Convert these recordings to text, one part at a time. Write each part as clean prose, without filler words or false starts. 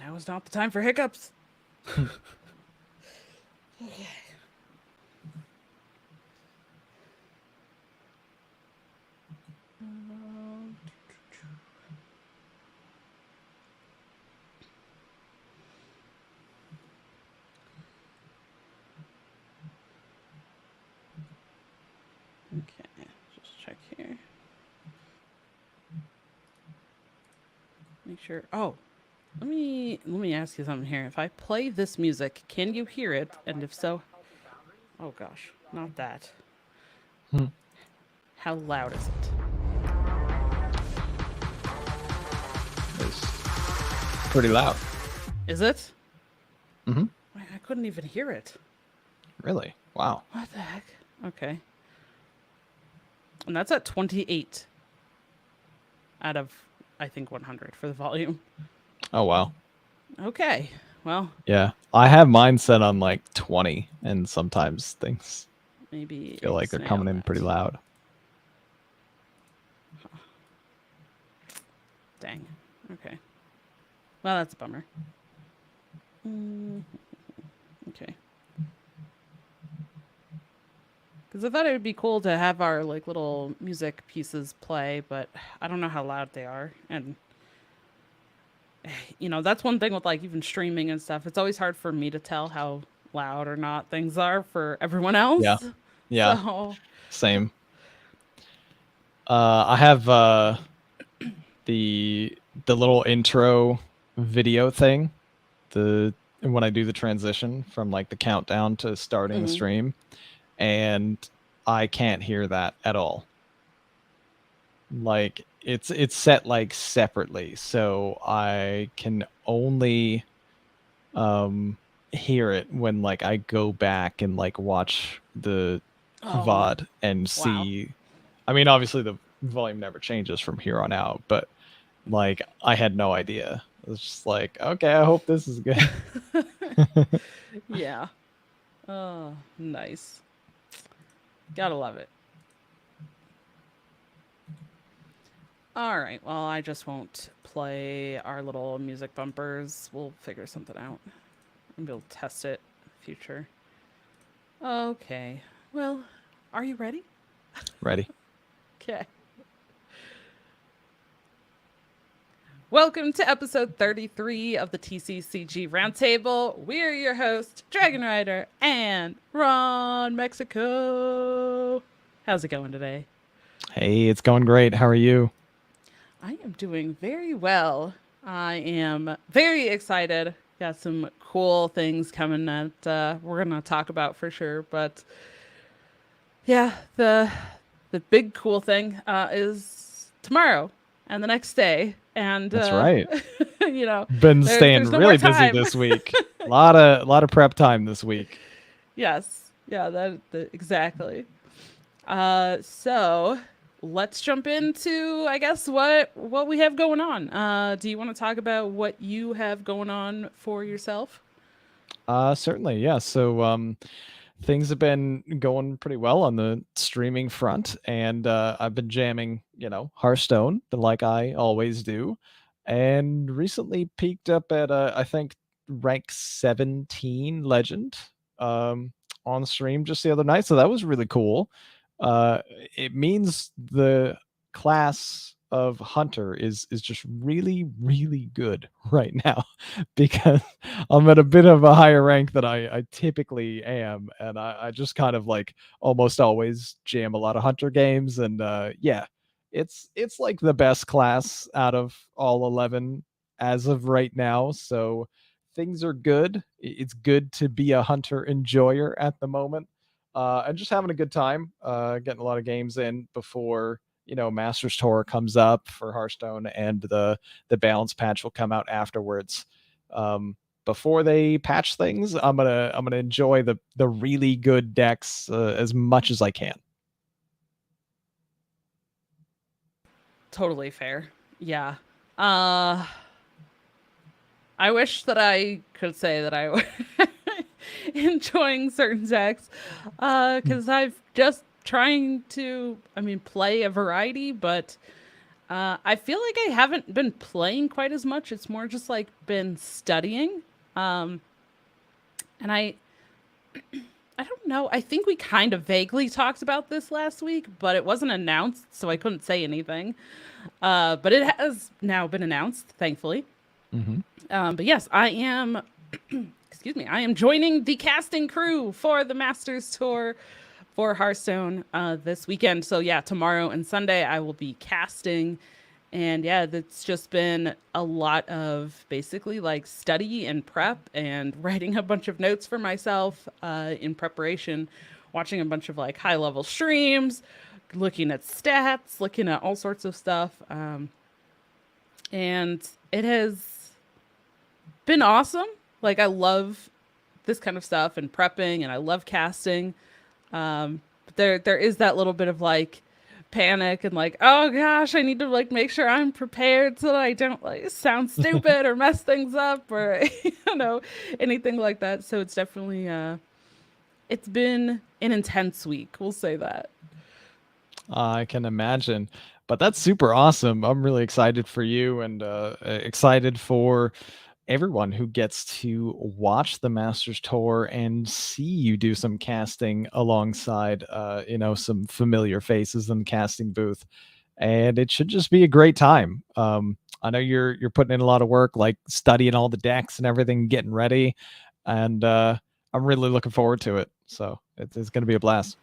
Now is not the time for hiccups. Okay. Okay, just check here. Make sure. Oh, let me ask you something here. If I play this music, can you hear it? And if so, oh gosh, not that. Hmm. How loud is it? It's pretty loud. Is it? Mm-hmm. I couldn't even hear it. Really? Wow. What the heck? Okay. And that's at 28 out of, I think, 100 for the volume. Oh, wow. Okay. Well, Yeah. I have mine set on like 20, and sometimes things maybe feel like they're coming in pretty loud. Dang. Okay. Well, that's a bummer. Okay. Because I thought it would be cool to have our like little music pieces play, but I don't know how loud they are. And you know, that's one thing with like even streaming and stuff. It's always hard for me to tell how loud or not things are for everyone else. Yeah. Yeah. So Same. I have the little intro video thing. When I do the transition from like the countdown to starting the stream, and I can't hear that at all. Like it's set like separately, so I can only hear it when like I go back and like watch the VOD and see. I mean, obviously the volume never changes from here on out, but like I had no idea. It was just like, okay, I hope this is good. yeah. Oh, nice. Gotta love it. All right. Well, I just won't play our little music bumpers. We'll figure something out. And we'll test it in the future. Okay. Well, are you ready? Ready. Okay. Welcome to episode 33 of the TCCG Roundtable. We're your hosts, dragonrider and RonMexico. How's it going today? Hey, it's going great. How are you? I am doing very well. I am very excited. Got some cool things coming that we're gonna talk about for sure. But yeah, the big cool thing is tomorrow and the next day. And That's right. you know, Been staying there's no really more busy time. this week. A lot of prep time this week. Yes. Yeah, that exactly. So let's jump into, I guess, what we have going on. Do you want to talk about what you have going on for yourself? Certainly, yeah. So things have been going pretty well on the streaming front, and I've been jamming, Hearthstone, like I always do, and recently peaked up at I think rank 17 legend on stream just the other night. So that was really cool. Uh, it means the class of hunter is just really good right now because I'm at a bit of a higher rank than I typically am, and I just kind of like almost always jam a lot of hunter games, and yeah, it's like the best class out of all 11 as of right now. So things are good. It's good to be a hunter enjoyer at the moment, and just having a good time, getting a lot of games in before Masters Tour comes up for Hearthstone, and the balance patch will come out afterwards. Before they patch things, I'm gonna enjoy the really good decks as much as I can. Totally fair. Yeah. Uh I wish that I could say that I enjoying certain decks because I've just trying to, I mean, play a variety, but I feel like I haven't been playing quite as much. It's more just like been studying. Um, and I don't know. I think we kind of vaguely talked about this last week, but it wasn't announced, so I couldn't say anything. But it has now been announced, thankfully. Hmm. But yes, I am. Excuse me. I am joining the casting crew for the Masters Tour for Hearthstone this weekend. So yeah, tomorrow and Sunday I will be casting. And yeah, that's just been a lot of basically like study and prep and writing a bunch of notes for myself in preparation, watching a bunch of like high level streams, looking at stats, looking at all sorts of stuff. And it has been awesome. Like, I love this kind of stuff and prepping, and I love casting. But there is that little bit of like panic and like, oh gosh, I need to like make sure I'm prepared so that I don't like sound stupid or mess things up or anything like that. So it's definitely it's been an intense week. We'll say that. I can imagine, but that's super awesome. I'm really excited for you and excited for everyone who gets to watch the Masters Tour and see you do some casting alongside, some familiar faces in the casting booth. And it should just be a great time. I know you're putting in a lot of work, like studying all the decks and everything, getting ready, and I'm really looking forward to it. So it's going to be a blast.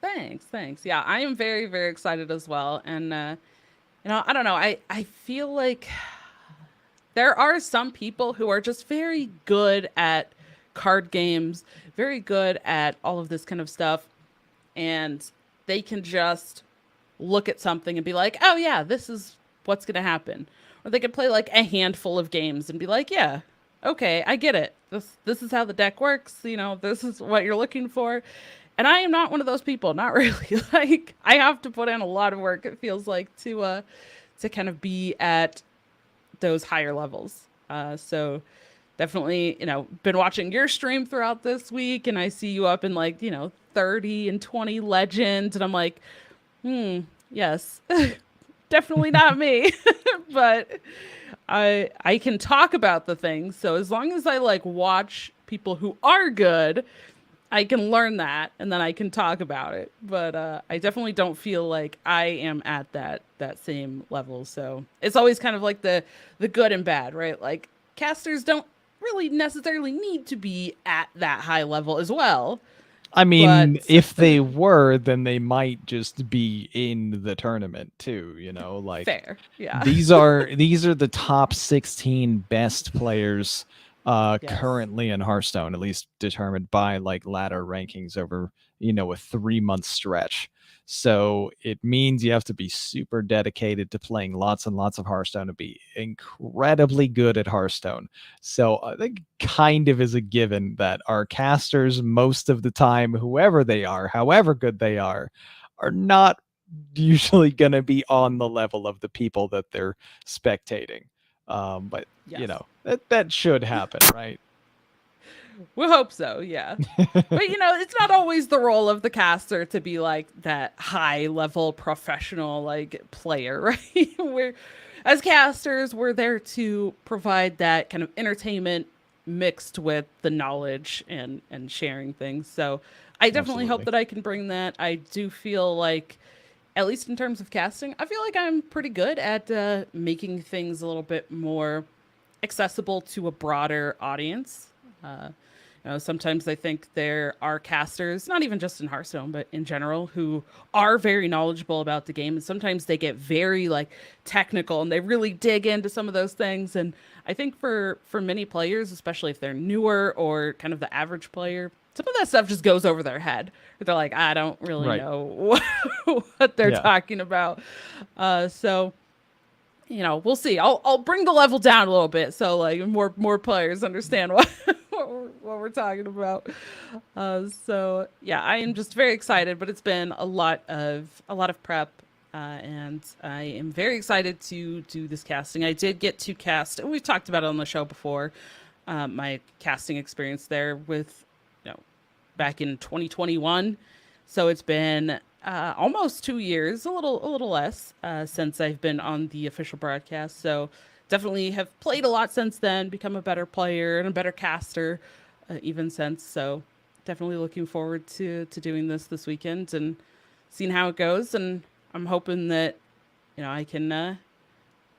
Thanks, thanks. Yeah, I am very, very excited as well. And I don't know. I feel like there are some people who are just very good at card games, very good at all of this kind of stuff, and they can just look at something and be like, "Oh yeah, this is what's going to happen." Or they could play like a handful of games and be like, "Yeah, okay, I get it. This is how the deck works, this is what you're looking for." And I am not one of those people, not really. Like, I have to put in a lot of work, it feels like, to kind of be at those higher levels. So definitely, been watching your stream throughout this week, and I see you up in like, 30 and 20 legends, and I'm like, yes, definitely not me. But I can talk about the things. So as long as I like watch people who are good, I can learn that and then I can talk about it. But I definitely don't feel like I am at that same level. So it's always kind of like the good and bad, right? Like, casters don't really necessarily need to be at that high level as well. I mean, But if they were, then they might just be in the tournament too, like fair. Yeah. these are the top 16 best players Yes. currently in Hearthstone, at least determined by like ladder rankings over, a 3-month stretch. So it means you have to be super dedicated to playing lots and lots of Hearthstone to be incredibly good at Hearthstone. So I think kind of is a given that our casters, most of the time, whoever they are, however good they are not usually going to be on the level of the people that they're spectating. But Yes. that should happen, right? We hope so, yeah. But it's not always the role of the caster to be like that high level professional like player, right? We're as casters, we're there to provide that kind of entertainment mixed with the knowledge and sharing things. So I definitely hope Absolutely. that I can bring that. I do feel like, at least in terms of casting, I feel like I'm pretty good at making things a little bit more accessible to a broader audience. Uh, sometimes I think there are casters, not even just in Hearthstone, but in general, who are very knowledgeable about the game, and sometimes they get very like technical and they really dig into some of those things. And I think for many players, especially if they're newer or kind of the average player, some of that stuff just goes over their head. They're like, I don't really Right. know what they're Yeah. talking about. So we'll see. I'll bring the level down a little bit so like more players understand what we're talking about. So yeah, I am just very excited, but it's been a lot of prep, and I am very excited to do this casting. I did get to cast, and we've talked about it on the show before. My casting experience there with, back in 2021. So it's been almost 2 years, a little less, since I've been on the official broadcast. So definitely have played a lot since then, become a better player and a better caster, even since. So definitely looking forward to doing this weekend and seeing how it goes. And I'm hoping that I can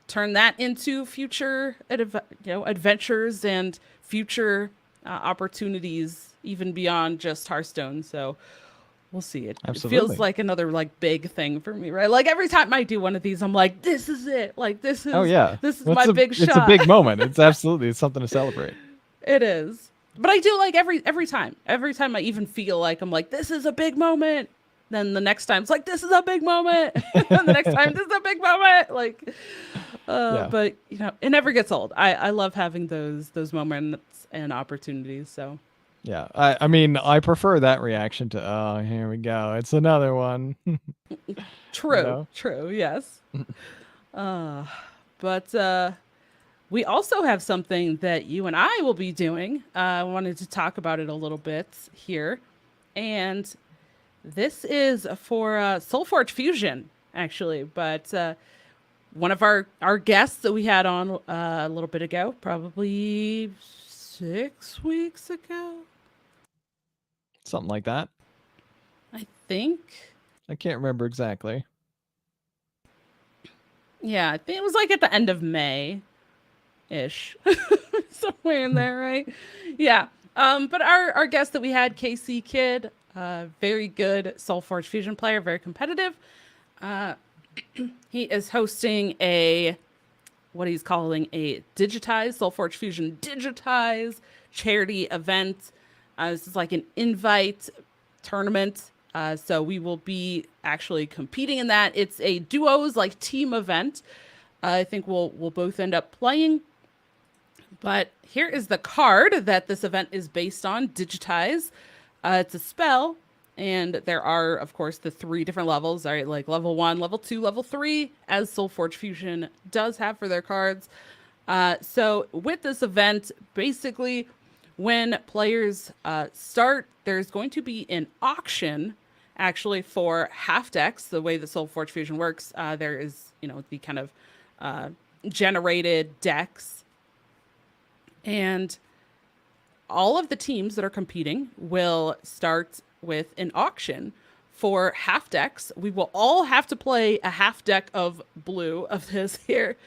turn that into future adventures and future opportunities, even beyond just Hearthstone. So we'll see. It feels Absolutely. like another like big thing for me, right? Like every time I do one of these, I'm like, this is it. Like Oh yeah. this is Well, my big it's a shot. big moment. It's something to celebrate. It is. But I do like every time. Every time I even feel like I'm like, this is a big moment. Then the next time it's like, this is a big moment. And the next time this is a big moment. Like, Yeah. but it never gets old. I love having those moments and opportunities. So Yeah. I mean, I prefer that reaction to, oh, here we go. It's another one. You true, know? true, yes. But we also have something that you and I will be doing. I wanted to talk about it a little bit here. And this is for SolForge Fusion, actually. But one of our guests that we had on a little bit ago, probably 6 weeks ago, Something like that. I think. I can't remember exactly. Yeah, I think it was like at the end of May ish, somewhere in there, right? Yeah. But our guest that we had, Casey Kidd, very good SolForge Fusion player, very competitive. Uh, he is hosting what he's calling a digitize SolForge Fusion digitize charity event. This is like an invite tournament. So we will be actually competing in that. It's a duos like team event. I think we'll both end up playing. But here is the card that this event is based on, digitize. It's a spell, and there are, of course, the 3 different levels, all right, like level 1, level 2, level 3, as SolForge Fusion does have for their cards. So with this event, basically, when players start, there's going to be an auction, actually, for half decks. The way that SolForge Fusion works, there is, the kind of generated decks, and all of the teams that are competing will start with an auction for half decks. We will all have to play a half deck of blue of this here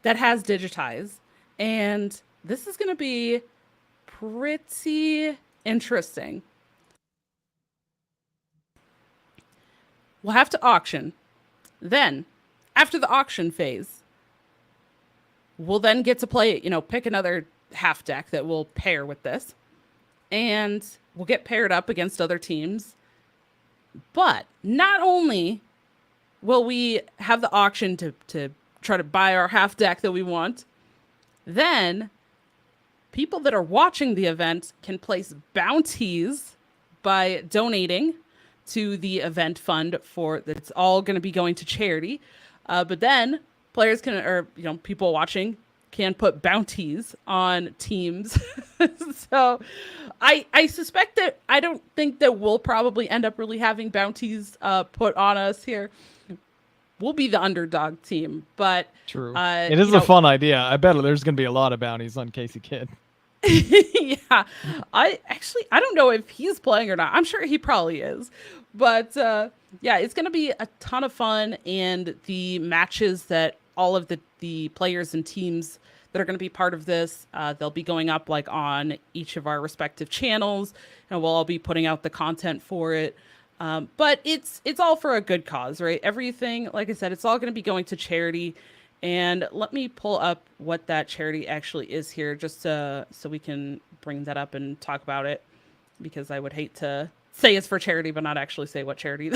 that has digitize. And this is going to be pretty interesting. We'll have to auction. Then, after the auction phase, we'll then get to play, pick another half deck that will pair with this. And we'll get paired up against other teams. But not only will we have the auction to try to buy our half deck that we want, then people that are watching the event can place bounties by donating to the event fund that's all going to be going to charity. But then players can, or people watching can put bounties on teams. So I suspect that I don't think that we'll probably end up really having bounties put on us here. We'll be the underdog team, but True. It is a fun idea. I bet there's going to be a lot of bounties on Casey Kidd. Yeah, I don't know if he's playing or not. I'm sure he probably is, but yeah, it's gonna be a ton of fun, and the matches that all of the players and teams that are going to be part of this, they'll be going up like on each of our respective channels, and we'll all be putting out the content for it. But it's all for a good cause, right? Everything, like I said, it's all going to be going to charity. And let me pull up what that charity actually is here, just so we can bring that up and talk about it, because I would hate to say it's for charity, but not actually say what charity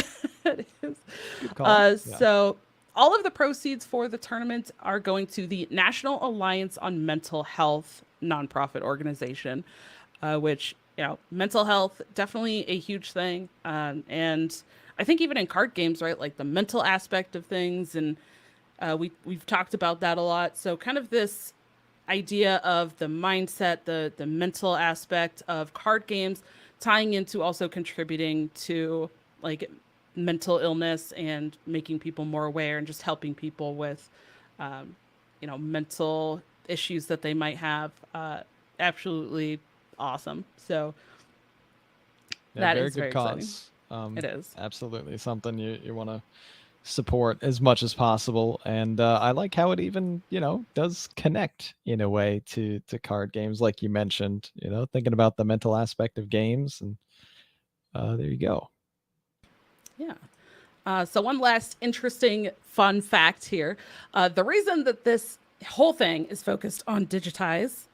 that is. Good call. Yeah. So all of the proceeds for the tournament are going to the National Alliance on Mental Health nonprofit organization, which, mental health, definitely a huge thing. And I think even in card games, right, like the mental aspect of things, and we've talked about that a lot. So kind of this idea of the mindset, the mental aspect of card games, tying into also contributing to like mental illness and making people more aware and just helping people with, um, mental issues that they might have. Absolutely awesome. So Yeah, that very is good very exciting. cause. It is. Absolutely something you want to support as much as possible. And I like how it even, does connect in a way to card games, like you mentioned, thinking about the mental aspect of games. And there you go. Yeah. So one last interesting fun fact here. The reason that this whole thing is focused on digitize.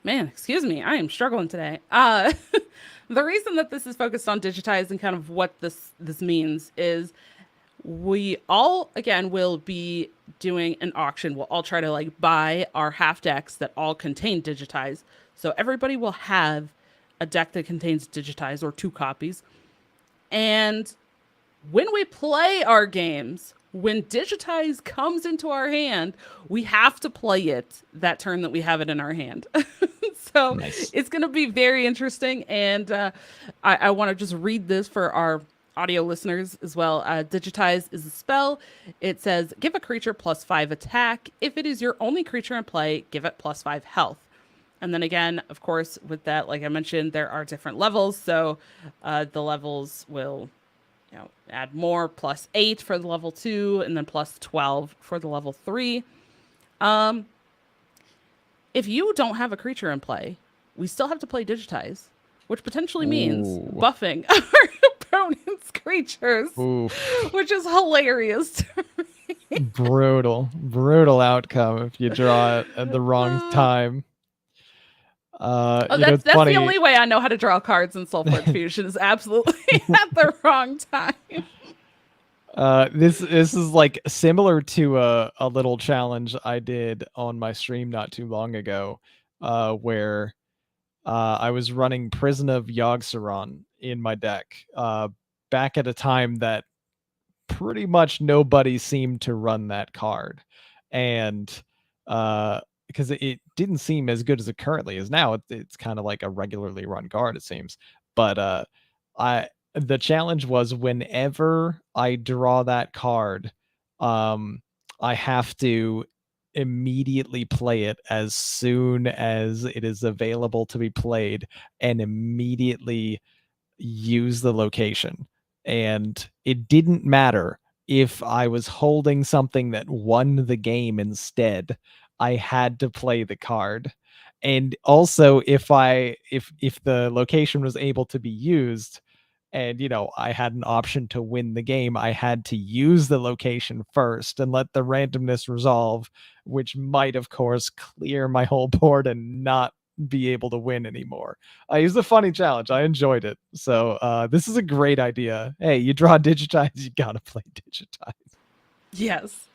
Man, excuse me, I am struggling today. The reason that this is focused on digitize and kind of what this means is we all again will be doing an auction. We'll all try to like buy our half decks that all contain digitize. So everybody will have a deck that contains digitize or two copies. And when we play our games, when digitize comes into our hand, we have to play it that turn that we have it in our hand. So Nice. it's going to be very interesting. And I want to just read this for our audio listeners as well. Digitize is a spell. It says, give a creature +5 attack. If it is your only creature in play, give it +5 health. And then again, of course, with that, like I mentioned, there are different levels. So the levels will add more, +8 for the level 2, and then +12 for the level 3. If you don't have a creature in play, we still have to play digitize, which potentially means Ooh. buffing our opponent's creatures, Oof. which is hilarious to me. Brutal outcome if you draw it at the wrong time. Oh, It's that's funny. the only way I know how to draw cards in SolForge Fusion is absolutely at the wrong time. This is like similar to a little challenge I did on my stream not too long ago, where I was running Prison of Yogg-Saron in my deck, back at a time that pretty much nobody seemed to run that card, and because it didn't seem as good as it currently is now. It's kind of like a regularly run card, it seems. But I the challenge was whenever I draw that card, um, I have to immediately play it as soon as it is available to be played, and immediately use the location. And it didn't matter if I was holding something that won the game instead. I had to play the card. And also if the location was able to be used, and I had an option to win the game, I had to use the location first and let the randomness resolve, which might of course clear my whole board and not be able to win anymore. It was a funny challenge. I enjoyed it. So this is a great idea. Hey, you draw digitize, you gotta play digitize. Yes.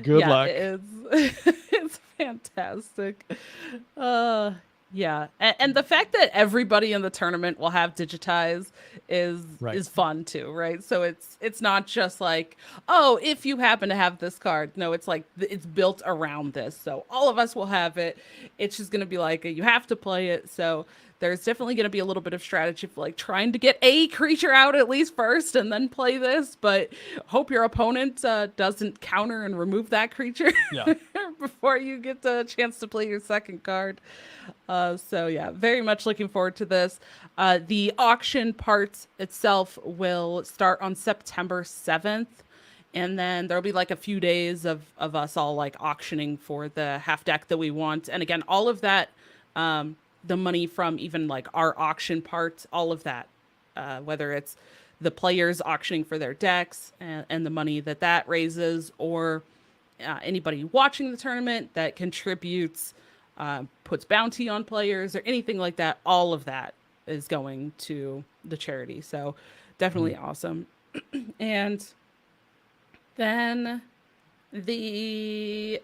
Good Yeah, luck. it's fantastic. Uh yeah. And the fact that everybody in the tournament will have digitize is Right. is fun too, right? So it's not just like, oh, if you happen to have this card. No, it's like it's built around this. So all of us will have it. It's just going to be like you have to play it. So there's definitely going to be a little bit of strategy for like trying to get a creature out at least first and then play this, but hope your opponent doesn't counter and remove that creature Yeah. before you get the chance to play your second card. So yeah, very much looking forward to this. The auction part itself will start on September 7th. And then there'll be like a few days of us all like auctioning for the half deck that we want. And again, all of that, the money from even like our auction part, all of that, whether it's the players auctioning for their decks and the money that raises, or anybody watching the tournament that contributes, puts bounty on players or anything like that, all of that is going to the charity. So definitely awesome. And then the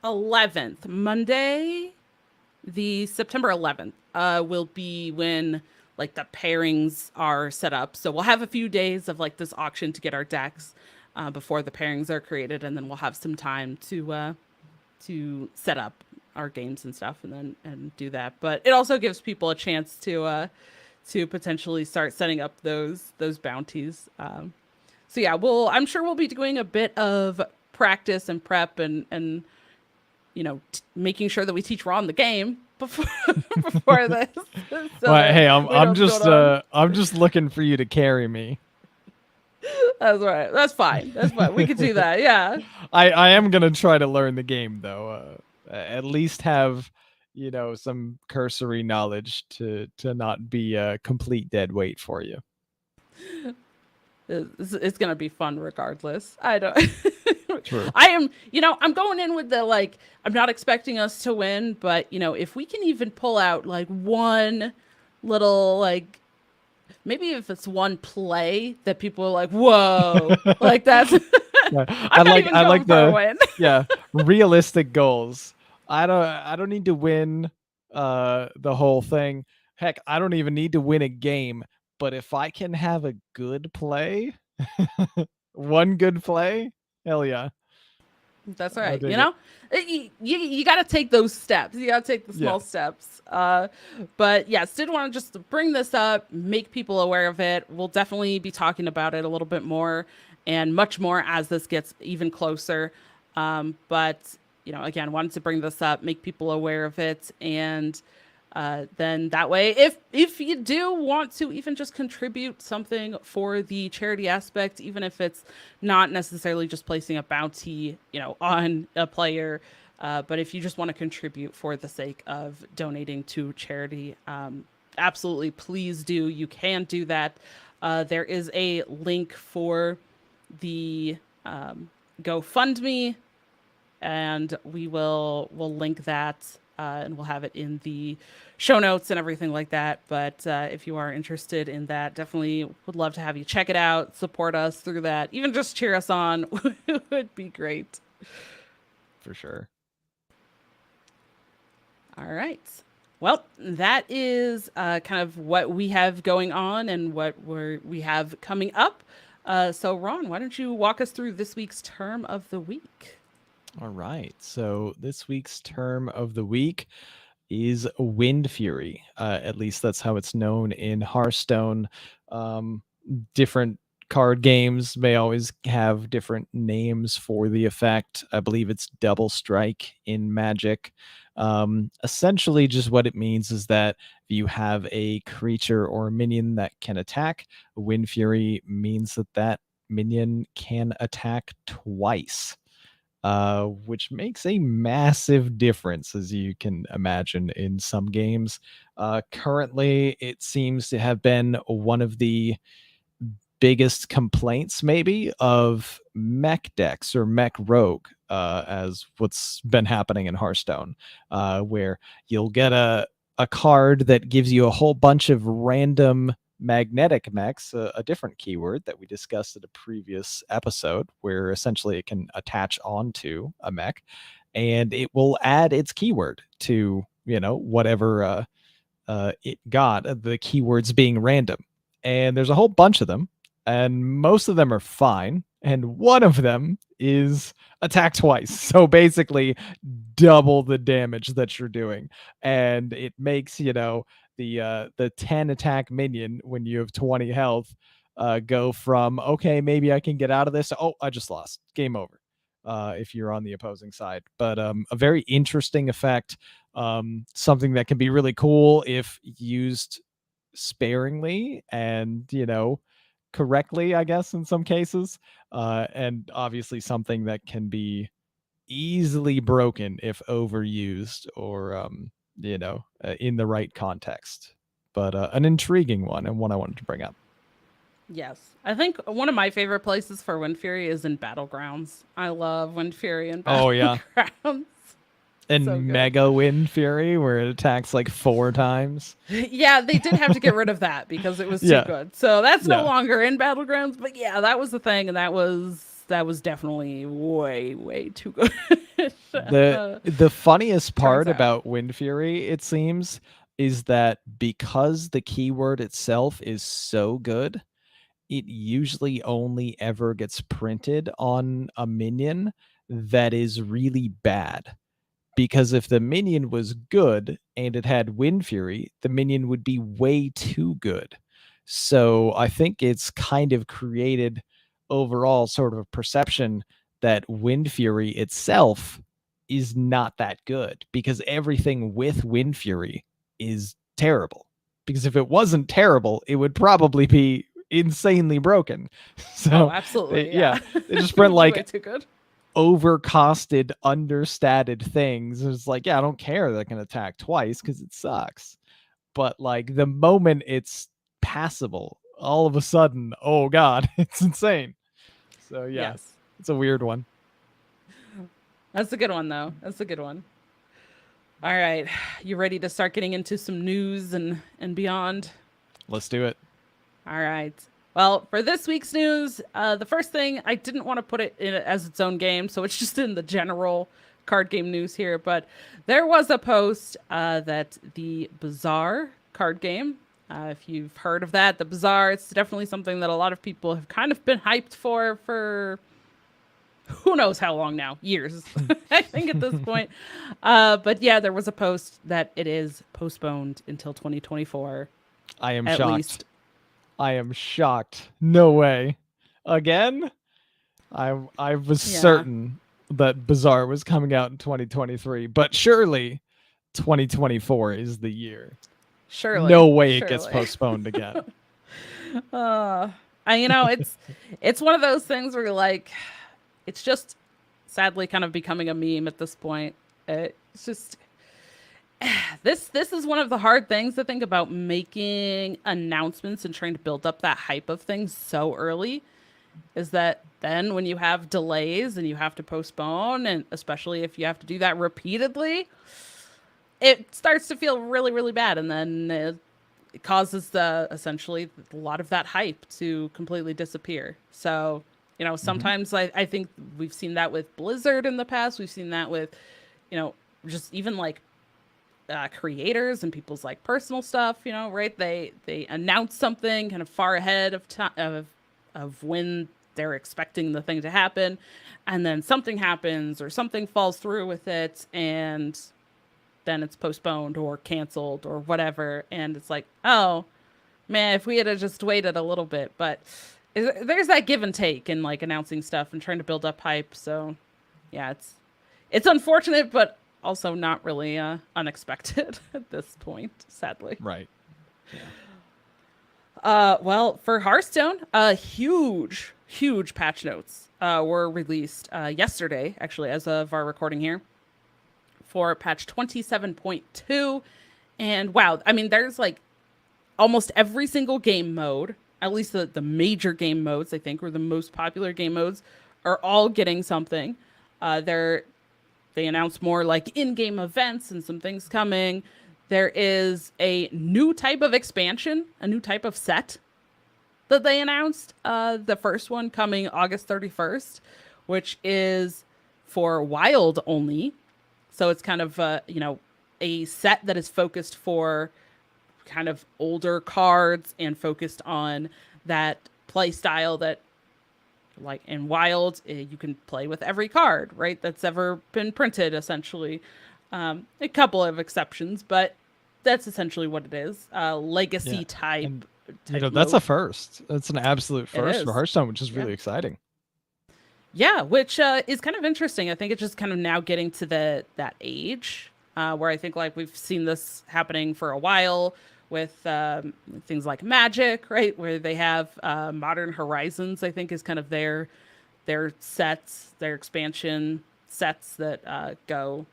11th, Monday, the September 11th, will be when like the pairings are set up. So we'll have a few days of like this auction to get our decks before the pairings are created, and then we'll have some time to set up our games and stuff, and do that. But it also gives people a chance to potentially start setting up those bounties. So yeah, I'm sure we'll be doing a bit of practice and prep and making sure that we teach Ron the game before before this. So Well, hey, we know what's going on. I'm just looking for you to carry me. That's right. That's fine. That's fine. We could do that. Yeah. I am gonna try to learn the game though. At least have some cursory knowledge to not be a complete dead weight for you. It's gonna be fun regardless. I don't. True. I am. I'm going in with the like. I'm not expecting us to win, but if we can even pull out like one little like. Maybe if it's one play that people are like, "Whoa!" Like that's. Yeah. I'm not even going for a win. Yeah, realistic goals. I don't need to win the whole thing. Heck, I don't even need to win a game, but if I can have a good play, one good play, hell yeah. That's I'll right. dig it. You got to take those steps. You got to take the Yeah. small steps. But yes, did want to just bring this up, make people aware of it. We'll definitely be talking about it a little bit more and much more as this gets even closer. But again, wanted to bring this up, make people aware of it, and then that way, if you do want to even just contribute something for the charity aspect, even if it's not necessarily just placing a bounty on a player, but if you just want to contribute for the sake of donating to charity, absolutely, please do. You can do that. There is a link for the GoFundMe, and we'll link that, and we'll have it in the show notes and everything like that. But if you are interested in that, definitely would love to have you check it out, support us through that, even just cheer us on would be great. For sure. All right. Well, that is kind of what we have going on and what we have coming up. So Ron, why don't you walk us through this week's term of the week? All right. So this week's term of the week is Wind Fury. At least that's how it's known in Hearthstone. Different card games may always have different names for the effect. I believe it's Double Strike in Magic. Essentially, just what it means is that if you have a creature or a minion that can attack, Wind Fury means that minion can attack twice. Which makes a massive difference, as you can imagine, in some games. Currently, it seems to have been one of the biggest complaints, maybe, of mech decks or mech rogue, as what's been happening in Hearthstone, where you'll get a card that gives you a whole bunch of random magnetic mechs, a different keyword that we discussed in a previous episode, where essentially it can attach onto a mech and it will add its keyword to whatever it got, the keywords being random. And there's a whole bunch of them, and most of them are fine, and one of them is attack twice, so basically double the damage that you're doing. And it makes the 10 attack minion, when you have 20 health, go from, okay, maybe I can get out of this, oh, I just lost, game over, if you're on the opposing side. But a very interesting effect, something that can be really cool if used sparingly and correctly, I guess, in some cases, and obviously something that can be easily broken if overused or in the right context. But an intriguing one, and one I wanted to bring up. Yes. I think one of my favorite places for Wind Fury is in Battlegrounds. I love Wind Fury in Oh yeah. Battlegrounds. And So good. Mega Wind Fury, where it attacks like 4 times. Yeah, they did have to get rid of that because it was too Yeah. good. So that's no Yeah. longer in Battlegrounds. But yeah, that was the thing, and that was definitely way too good. The funniest part out. about Wind Fury, it seems, is that because the keyword itself is so good, it usually only ever gets printed on a minion that is really bad, because if the minion was good and it had Wind Fury, the minion would be way too good. So I think it's kind of created overall sort of a perception that Wind Fury itself is not that good, because everything with Wind Fury is terrible. Because if it wasn't terrible, it would probably be insanely broken. So absolutely. they just went Way like too good. overcosted, understated things. It's like, yeah, I don't care that I can attack twice because it sucks. But like the moment it's passable, all of a sudden, oh god, it's insane. So yeah, Yes. it's a weird one. That's a good one, though. That's a good one. All right. You ready to start getting into some news and beyond? Let's do it. All right. Well, for this week's news, the first thing, I didn't want to put it in as its own game, so it's just in the general card game news here. But there was a post that the Bazaar card game, if you've heard of that, the Bazaar, it's definitely something that a lot of people have kind of been hyped for who knows how long now, years, I think at this point. But yeah, there was a post that it is postponed until 2024. I am at shocked. least. I am shocked. No way. Again? I was certain that Bazaar was coming out in 2023, but surely 2024 is the year. Surely. No way it gets postponed again. It's one of those things where like, it's just sadly kind of becoming a meme at this point. It's just this is one of the hard things to think about, making announcements and trying to build up that hype of things so early, is that then when you have delays and you have to postpone, and especially if you have to do that repeatedly, it starts to feel really, really bad. And then it causes essentially a lot of that hype to completely disappear. So, sometimes I think we've seen that with Blizzard in the past. We've seen that with, just even like creators and people's like personal stuff, right? They announce something kind of far ahead of time of when they're expecting the thing to happen, and then something happens or something falls through with it, and then it's postponed or canceled or whatever. And it's like, oh man, if we had just waited a little bit. But there's that give and take in like announcing stuff and trying to build up hype. So yeah, it's unfortunate, but also not really unexpected at this point, sadly. Right. Yeah. Well, for Hearthstone, huge patch notes were released yesterday, actually, as of our recording here, for patch 27.2. And wow, I mean, there's like almost every single game mode, at least the major game modes, I think, or the most popular game modes, are all getting something. They announced more like in-game events and some things coming. There is a new type of expansion, a new type of set that they announced. The first one coming August 31st, which is for Wild only. So it's kind of, a set that is focused for kind of older cards and focused on that play style that, like in Wild, you can play with every card, right? That's ever been printed, essentially. A couple of exceptions, but that's essentially what it is. Legacy type. And, that's a first. That's an absolute first for Hearthstone, which is really exciting. Yeah, which is kind of interesting. I think it's just kind of now getting to that age where I think like we've seen this happening for a while with things like Magic, right? Where they have Modern Horizons, I think is kind of their sets, their expansion sets that go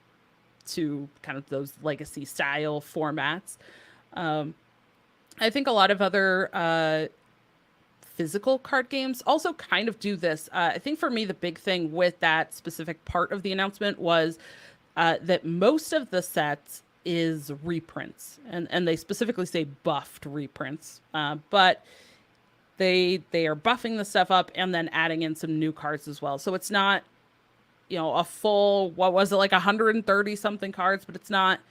to kind of those legacy style formats. I think a lot of other physical card games also kind of do this. I think for me, the big thing with that specific part of the announcement was that most of the sets is reprints, and they specifically say buffed reprints, but they are buffing the stuff up and then adding in some new cards as well. So it's not, a full, what was it, like 130 something cards, but it's not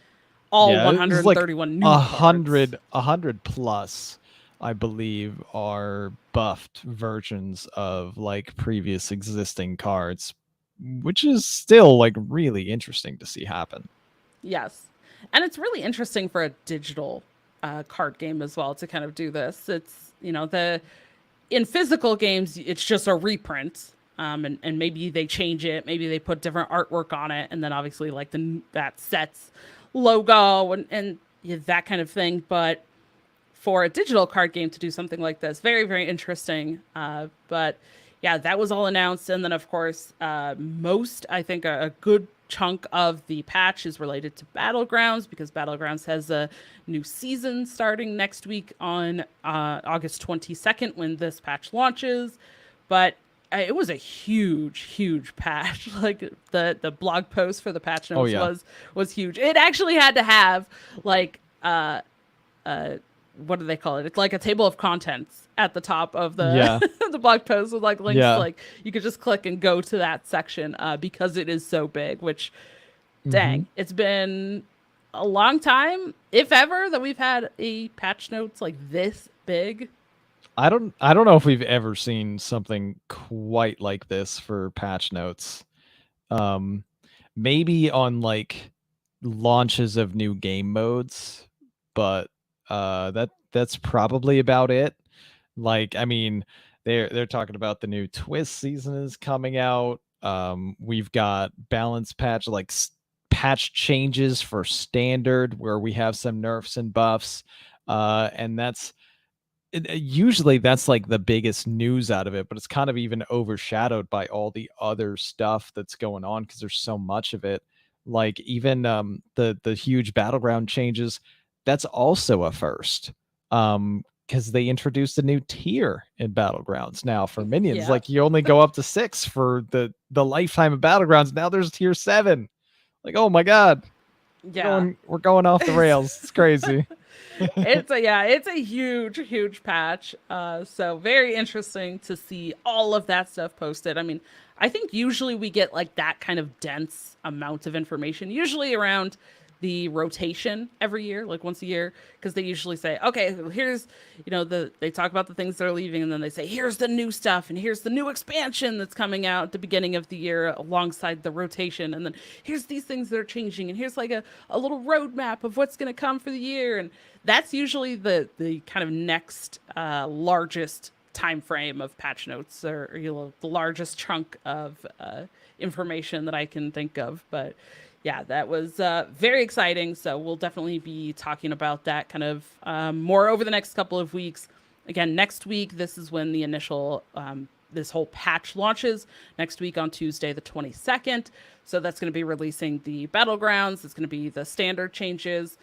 all 131 like new 100 plus, I believe, are buffed versions of like previous existing cards. which is still like really interesting to see happen. Yes. And it's really interesting for a digital card game as well to kind of do this. It's, the in physical games, it's just a reprint. And maybe they change it, maybe they put different artwork on it, and then obviously like that Set's logo and that kind of thing. But for a digital card game to do something like this, very, very interesting. But yeah, that was all announced. And then, of course, I think a good chunk of the patch is related to Battlegrounds because Battlegrounds has a new season starting next week on August 22nd when this patch launches. But it was a huge, huge patch. Like the blog post for the patch notes was huge. It actually had to have like what do they call it? It's like a table of contents at the top of the the blog post with like links. Like you could just click and go to that section because it is so big. Which, dang, it's been a long time, if ever, that we've had a patch notes like this big. I don't know if we've ever seen something quite like this for patch notes. Maybe on like launches of new game modes, but that's probably about it. Like, I mean, they're talking about the new Twist season is coming out. We've got balance patch, like patch changes for standard, where we have some nerfs and buffs, and that's usually that's like the biggest news out of it, but it's kind of even overshadowed by all the other stuff that's going on because there's so much of it. Like even the huge battleground changes, that's also a first. Because they introduced a new tier in Battlegrounds now for minions. Like you only go up to 6 for the lifetime of Battlegrounds. Now there's tier 7. Like, oh my god. Yeah. We're going off the rails. It's crazy. It's a huge patch. So very interesting to see all of that stuff posted. I mean, I think usually we get like that kind of dense amount of information, usually around the rotation every year, like once a year, because they usually say, okay, here's, they talk about the things that are leaving, and then they say, here's the new stuff, and here's the new expansion that's coming out at the beginning of the year alongside the rotation, and then here's these things that are changing, and here's like a little roadmap of what's going to come for the year, and that's usually the kind of next largest time frame of patch notes, or the largest chunk of information that I can think of, but yeah, that was very exciting. So we'll definitely be talking about that kind of more over the next couple of weeks. Again, next week, this is when the initial, this whole patch launches. Next week on Tuesday, the 22nd. So that's going to be releasing the Battlegrounds. It's going to be the standard changes.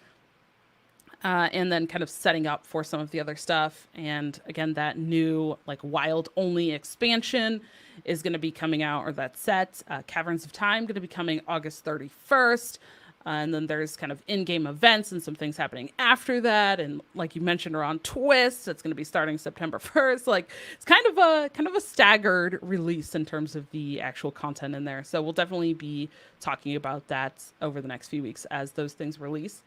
And then kind of setting up for some of the other stuff. And again, that new like wild only expansion is going to be coming out, or that set, Caverns of Time, going to be coming August 31st. And then there's kind of in-game events and some things happening after that. And like you mentioned, around Twist, it's going to be starting September 1st. Like it's kind of a staggered release in terms of the actual content in there. So we'll definitely be talking about that over the next few weeks as those things release.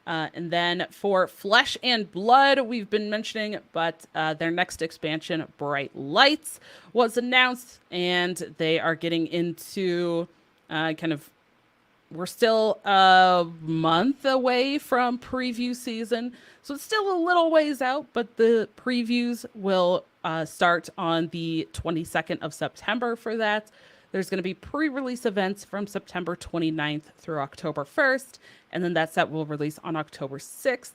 And then for Flesh and Blood, we've been mentioning, but their next expansion, Bright Lights, was announced, and they are getting into we're still a month away from preview season, so it's still a little ways out, but the previews will start on the 22nd of September for that. There's going to be pre-release events from September 29th through October 1st, and then that set will release on October 6th.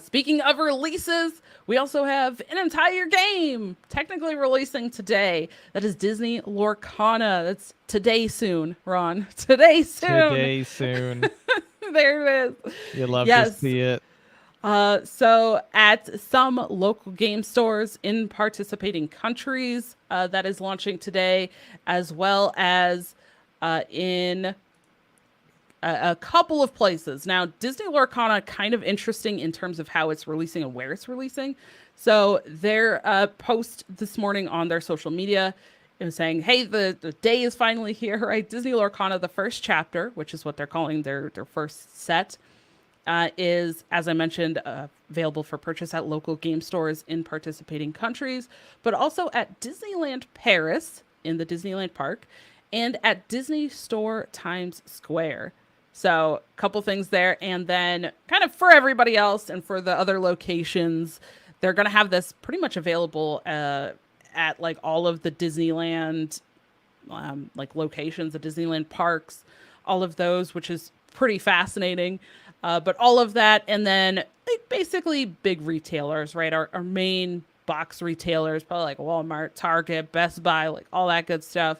Speaking of releases, we also have an entire game technically releasing today. That is Disney Lorcana. That's today soon, Ron. Today soon. Today soon. There it is. You love to see it. So at some local game stores in participating countries, that is launching today, as well as in a couple of places. Now, Disney Lorcana, kind of interesting in terms of how it's releasing and where it's releasing. So their post this morning on their social media is saying, hey, the day is finally here, right? Disney Lorcana, the first chapter, which is what they're calling their first set, is, as I mentioned, available for purchase at local game stores in participating countries, but also at Disneyland Paris, in the Disneyland park and at Disney Store Times Square. So a couple things there. And then kind of for everybody else and for the other locations, they're going to have this pretty much available at like all of the Disneyland like locations, the Disneyland parks, all of those, which is pretty fascinating. But all of that, and then like basically big retailers, right? Our main box retailers, probably like Walmart, Target, Best Buy, like all that good stuff.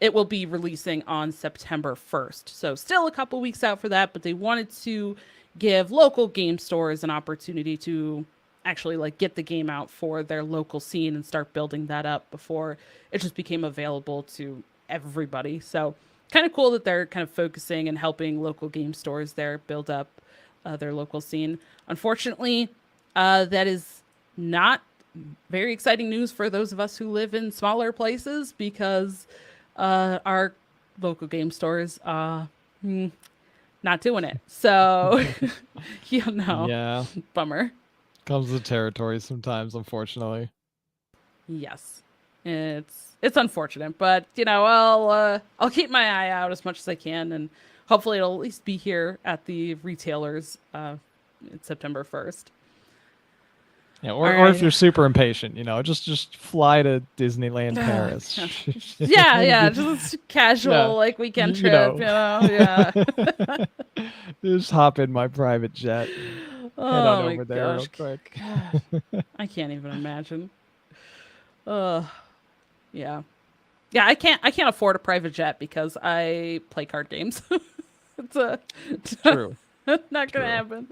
It will be releasing on September 1st. So still a couple weeks out for that, but they wanted to give local game stores an opportunity to actually like get the game out for their local scene and start building that up before it just became available to everybody. So kind of cool that they're kind of focusing and helping local game stores there build up their local scene. Unfortunately, that is not very exciting news for those of us who live in smaller places because our local game stores not doing it. So, Yeah, bummer. comes with territory sometimes, unfortunately. Yes, it's unfortunate, but I'll keep my eye out as much as I can, and hopefully it'll at least be here at the retailers September 1st. Yeah, or if you're super impatient, just fly to Disneyland Paris. Yeah, just casual like weekend trip, yeah. Just hop in my private jet. Head on over there real quick. I can't even imagine. Yeah. Yeah, I can't afford a private jet because I play card games. It's True. not gonna happen.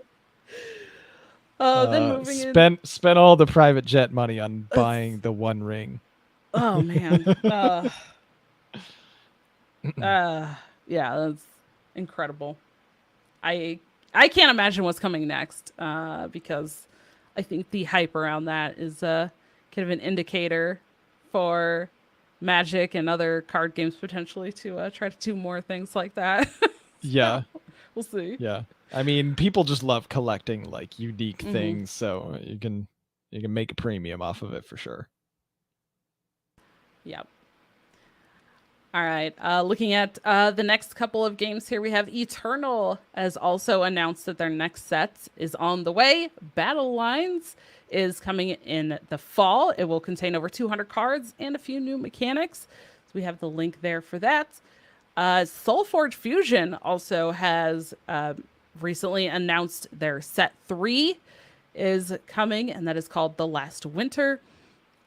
Then moving spend all the private jet money on buying the One Ring. Oh man. Yeah, that's incredible. I can't imagine what's coming next because I think the hype around that is kind of an indicator for Magic and other card games potentially to try to do more things like that. Yeah. We'll see. Yeah. I mean, people just love collecting like unique things, so you can make a premium off of it for sure. Yep. All right. Looking at the next couple of games here, we have Eternal has also announced that their next set is on the way. Battle Lines is coming in the fall. It will contain over 200 cards and a few new mechanics. So we have the link there for that. SolForge Fusion also has recently announced their set 3 is coming, and that is called The Last Winter.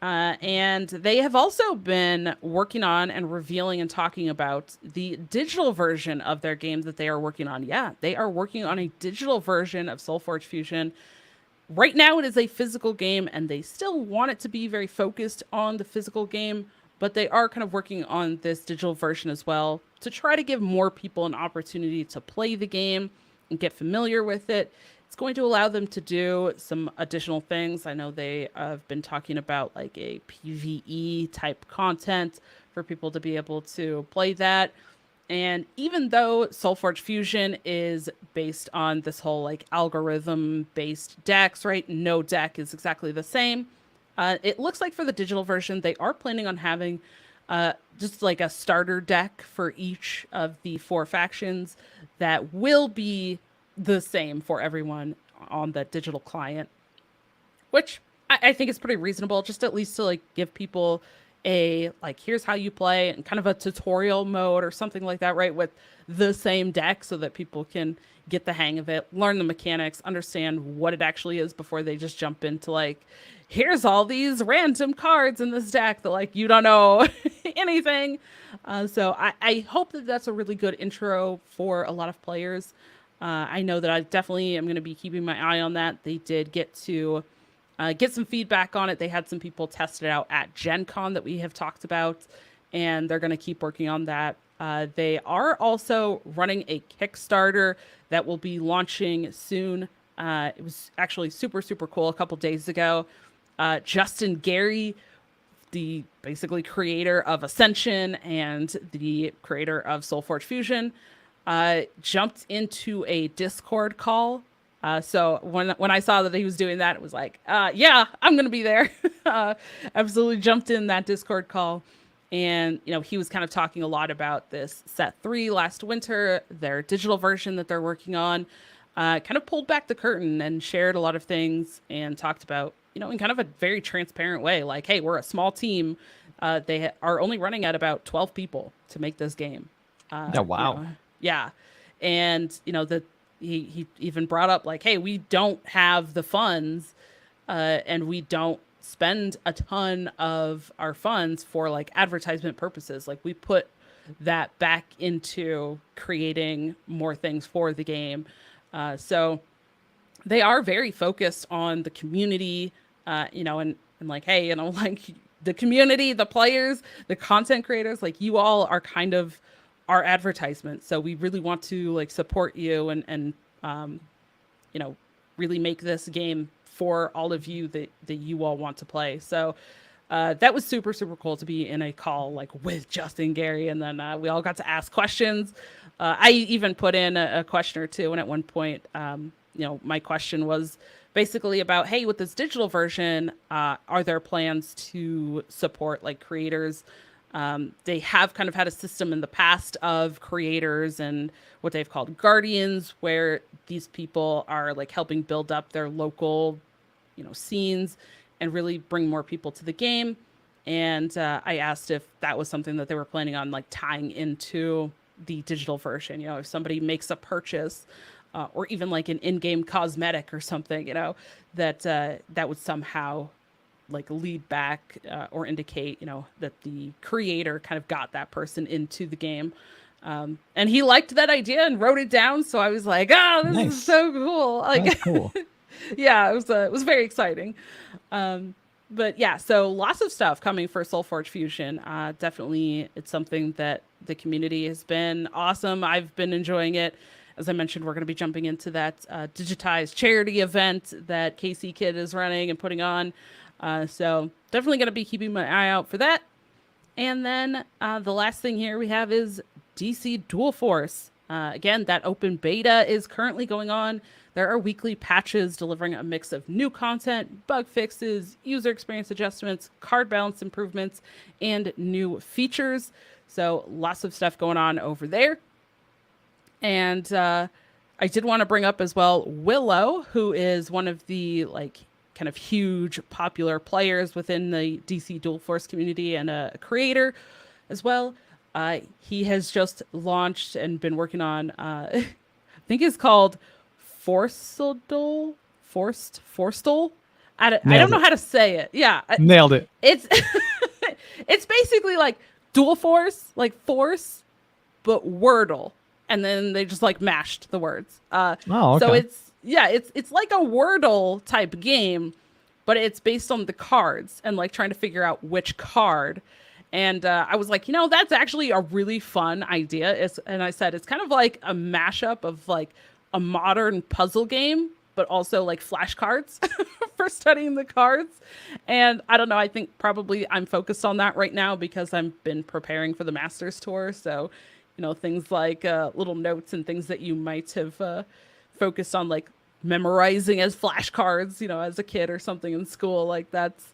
And they have also been working on and revealing and talking about the digital version of their game that they are working on. Yeah, they are working on a digital version of SolForge Fusion. Right now it is a physical game, and they still want it to be very focused on the physical game, but they are kind of working on this digital version as well to try to give more people an opportunity to play the game and get familiar with it. It's going to allow them to do some additional things. I know they have been talking about like a PvE type content for people to be able to play that. And even though SolForge Fusion is based on this whole like algorithm based decks, right? No deck is exactly the same. It looks like for the digital version, they are planning on having just like a starter deck for each of the 4 factions that will be the same for everyone on the digital client, which I think is pretty reasonable, just at least to like give people a like, here's how you play, and kind of a tutorial mode or something like that, right, with the same deck so that people can get the hang of it, learn the mechanics, understand what it actually is before they just jump into like, here's all these random cards in this deck that like you don't know anything. So I hope that that's a really good intro for a lot of players. I know that I definitely am going to be keeping my eye on that. They did get to get some feedback on it. They had some people test it out at Gen Con that we have talked about, and they're going to keep working on that. They are also running a Kickstarter that will be launching soon. It was actually super, super cool a couple days ago. Justin Gary, the basically creator of Ascension and the creator of SolForge Fusion, jumped into a Discord call. So when I saw that he was doing that, it was like, yeah, I'm going to be there. absolutely jumped in that Discord call. And, he was kind of talking a lot about this set 3 last winter, their digital version that they're working on. Kind of pulled back the curtain and shared a lot of things and talked about, in kind of a very transparent way, like, hey, we're a small team. They are only running at about 12 people to make this game. Oh, wow. Yeah. And, that he even brought up like, hey, we don't have the funds and we don't spend a ton of our funds for like advertisement purposes. Like we put that back into creating more things for the game. So they are very focused on the community, and like, hey, like the community, the players, the content creators, like you all are kind of our advertisement. So we really want to like support you and really make this game for all of you that you all want to play. So that was super, super cool to be in a call like with Justin, Gary, and then we all got to ask questions. I even put in a question or two, and at one point, my question was basically about, hey, with this digital version, are there plans to support like creators? They have kind of had a system in the past of creators and what they've called guardians, where these people are like helping build up their local, scenes and really bring more people to the game. And I asked if that was something that they were planning on like tying into the digital version. If somebody makes a purchase or even like an in-game cosmetic or something, that would somehow like lead back or indicate, that the creator kind of got that person into the game. And he liked that idea and wrote it down. So I was like, oh, this is so cool. Like, that's cool. Yeah, it was very exciting. But yeah, so lots of stuff coming for SolForge Fusion. Definitely, it's something that the community has been awesome. I've been enjoying it. As I mentioned, we're going to be jumping into that digitized charity event that KC Kid is running and putting on. So definitely going to be keeping my eye out for that. And then the last thing here we have is DC Dual Force. Again, that open beta is currently going on. There are weekly patches delivering a mix of new content, bug fixes, user experience adjustments, card balance improvements, and new features. So lots of stuff going on over there. And I did want to bring up as well Willow, who is one of the like kind of huge popular players within the DC Dual Force community and a creator as well. He has just launched and been working on, I think it's called Forstal. I don't know how to say it. Yeah. Nailed it. It's it's basically like Dual Force, like Force, but Wordle. And then they just like mashed the words. Okay. So it's like a Wordle type game, but it's based on the cards and like trying to figure out which card. And I was like, that's actually a really fun idea. And I said, it's kind of like a mashup of like a modern puzzle game, but also like flashcards for studying the cards. And I don't know, I think probably I'm focused on that right now because I've been preparing for the Masters Tour. So, things like little notes and things that you might have focused on, like memorizing as flashcards, as a kid or something in school, like that's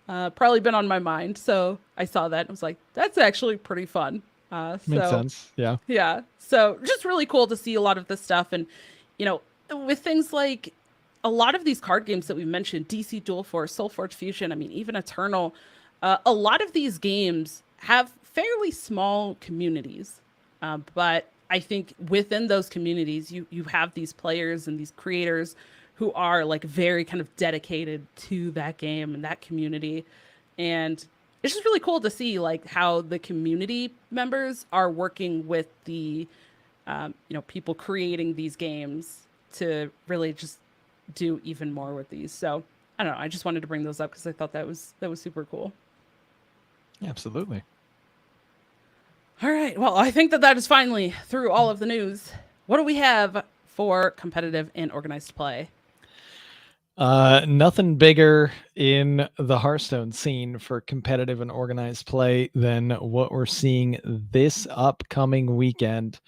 probably been on my mind. So I saw that and was like, that's actually pretty fun. Makes sense. Yeah. Yeah. So just really cool to see a lot of this stuff. And, with things like a lot of these card games that we mentioned, DC Dual Force, SolForge Fusion, I mean, even Eternal, a lot of these games have fairly small communities. But I think within those communities, you have these players and these creators who are like very kind of dedicated to that game and that community. And it's just really cool to see like how the community members are working with the, people creating these games to really just do even more with these. So I don't know. I just wanted to bring those up because I thought that was super cool. Absolutely. All right. Well, I think that is finally through all of the news. What do we have for competitive and organized play? Nothing bigger in the Hearthstone scene for competitive and organized play than what we're seeing this upcoming weekend.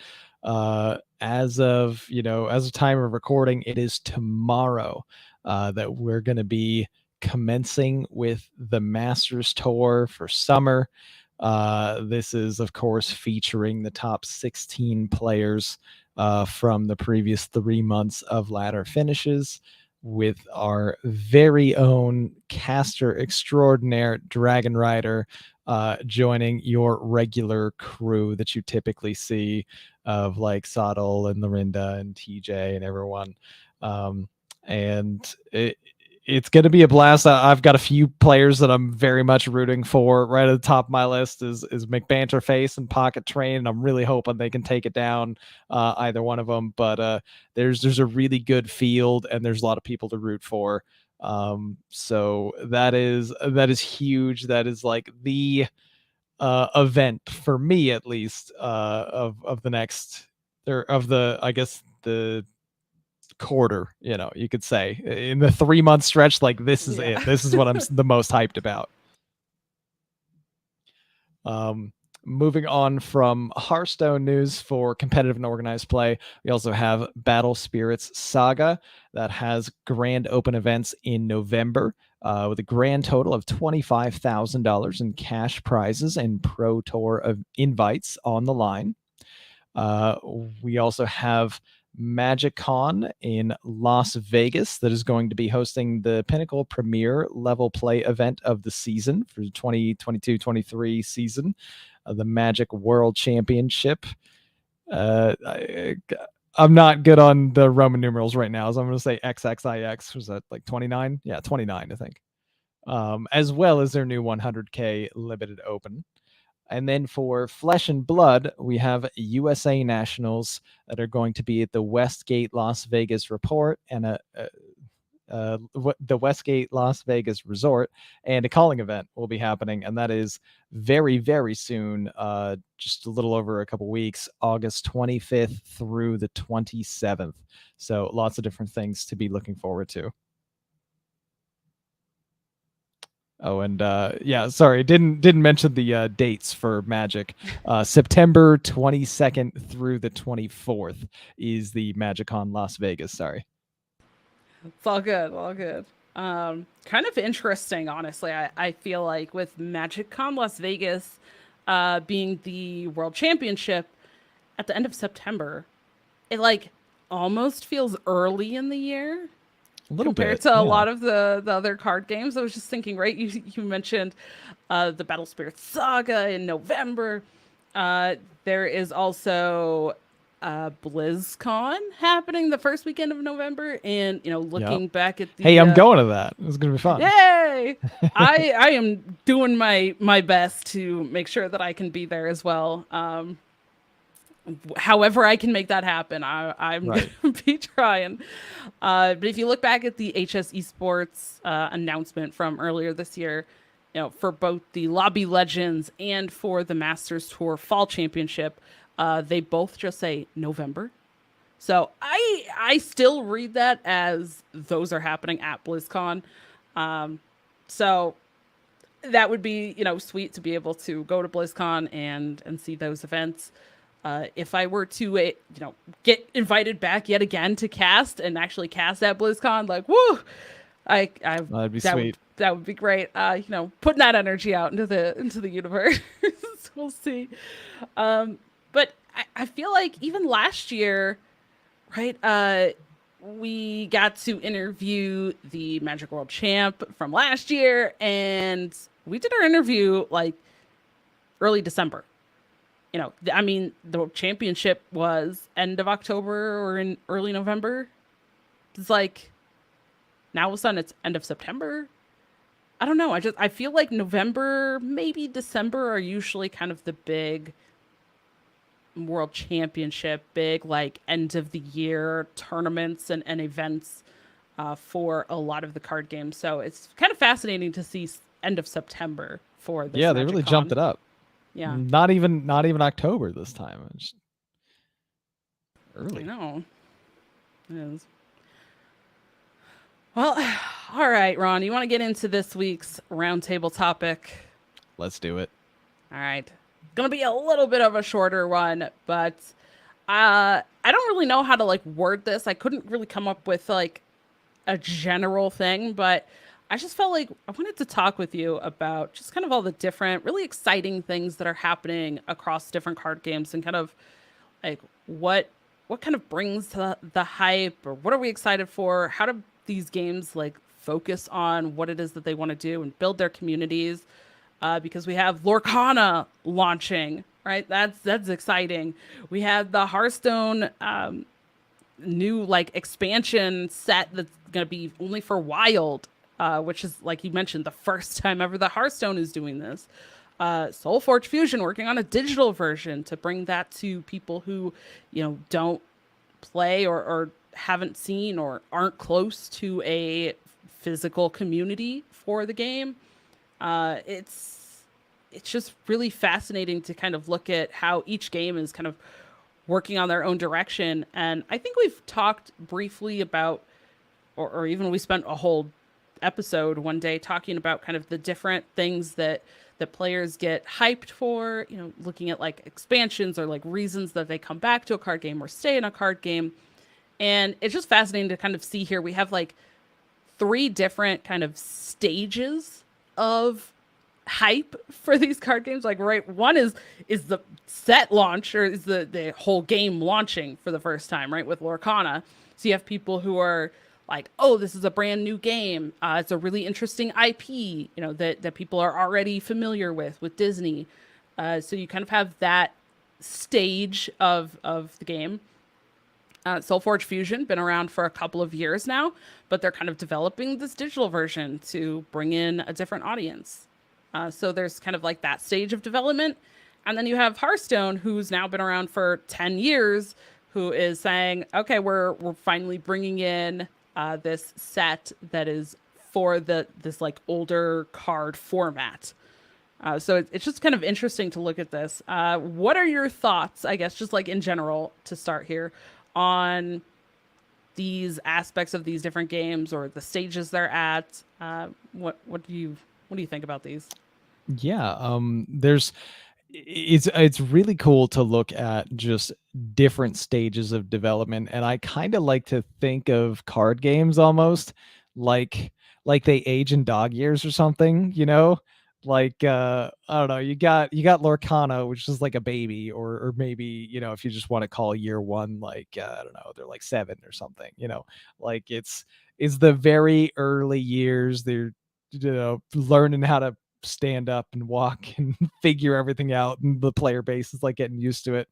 As of time of recording, it is tomorrow that we're going to be commencing with the Masters Tour for summer. This is, of course, featuring the top 16 players from the previous 3 months of ladder finishes, with our very own caster extraordinaire, dragonrider, joining your regular crew that you typically see of like Sottle and Lorinda and TJ and everyone. And it's going to be a blast. I've got a few players that I'm very much rooting for. Right at the top of my list is McBanterface and Pocket Train, and I'm really hoping they can take it down, either one of them. But there's a really good field, and there's a lot of people to root for. So that is huge. That is like the event for me, at least, of the next, or of the, I guess, the quarter, you could say, in the 3-month stretch. Like, this is it. This is what I'm the most hyped about. Moving on from Hearthstone news for competitive and organized play, we also have Battle Spirits Saga that has grand open events in November, with a grand total of $25,000 in cash prizes and Pro Tour of invites on the line. We also have MagicCon in Las Vegas that is going to be hosting the Pinnacle Premier level play event of the season for the 2022-23 season, the Magic World Championship. I'm not good on the Roman numerals right now, so I'm going to say XXIX. Was that like 29? Yeah, 29, I think. As well as their new 100K limited open. And then for Flesh and Blood, we have USA Nationals that are going to be at the Westgate Las Vegas Report and the Westgate Las Vegas Resort, and a calling event will be happening, and that is very, very soon, just a little over a couple weeks, August 25th through the 27th. So lots of different things to be looking forward to. Oh, and yeah, sorry, didn't mention the dates for Magic. September 22nd through the 24th is the MagicCon Las Vegas. Sorry. It's all good, all good. Kind of interesting, honestly. I feel like with MagicCon Las Vegas being the World Championship at the end of September, it like almost feels early in the year. A little compared bit, to a yeah. lot of the other card games. I was just thinking, right? You mentioned the Battle Spirit Saga in November. There is also BlizzCon happening the first weekend of November, and looking back at the Hey, I'm going to that. It's gonna be fun. Yay! I am doing my best to make sure that I can be there as well. However I can make that happen, I'm Right. gonna be trying. But if you look back at the HS Esports announcement from earlier this year, for both the Lobby Legends and for the Masters Tour Fall Championship, they both just say November. So I still read that as those are happening at BlizzCon. So that would be sweet to be able to go to BlizzCon and see those events. If I were to, get invited back yet again to cast and actually cast at BlizzCon, like, woo, That'd be sweet. That would be great. Putting that energy out into the universe. We'll see. But I feel like even last year, right? We got to interview the Magic World Champ from last year, and we did our interview like early December. The championship was end of October or in early November. It's like now all of a sudden it's end of September. I don't know. I feel like November, maybe December are usually kind of the big World Championship, big like end of the year tournaments and events for a lot of the card games. So it's kind of fascinating to see end of September for this. Yeah, they really jumped it up. Yeah. Not even October this time. It's early. I know. It is. Well, all right, Ron, you want to get into this week's roundtable topic? Let's do it. All right. Going to be a little bit of a shorter one, but I don't really know how to like word this. I couldn't really come up with like a general thing, but I just felt like I wanted to talk with you about just kind of all the different, really exciting things that are happening across different card games and kind of like what kind of brings the hype or what are we excited for? How do these games like focus on what it is that they want to do and build their communities? Because we have Lorcana launching, right? That's exciting. We have the Hearthstone new like expansion set that's gonna be only for Wild, which is like you mentioned the first time ever that Hearthstone is doing this. SolForge Fusion working on a digital version to bring that to people who, don't play or haven't seen or aren't close to a physical community for the game. It's just really fascinating to kind of look at how each game is kind of working on their own direction. And I think we've talked briefly about, or even we spent a whole episode one day talking about kind of the different things that players get hyped for, looking at like expansions or like reasons that they come back to a card game or stay in a card game. And it's just fascinating to kind of see here. We have like three different kind of stages of hype for these card games. Like, right, one is the set launch, or is the whole game launching for the first time, right, with Lorcana. So you have people who are like, oh, this is a brand new game, it's a really interesting IP, that people are already familiar with Disney. So you kind of have that stage of the game. SolForge Fusion been around for a couple of years now, but they're kind of developing this digital version to bring in a different audience. So there's kind of like that stage of development. And then you have Hearthstone, who's now been around for 10 years, who is saying, okay, we're finally bringing in this set that is for this like older card format. So it's just kind of interesting to look at this. What are your thoughts, I guess, just like in general to start here, on these aspects of these different games or the stages they're at? What do you think about these? Yeah, there's it's really cool to look at just different stages of development, and I kind of like to think of card games almost like they age in dog years or something, like I don't know, you got Lorcana, which is like a baby, or maybe, if you just want to call year one, like I don't know, they're like 7 or something, like it's the very early years. They're learning how to stand up and walk and figure everything out, and the player base is like getting used to it.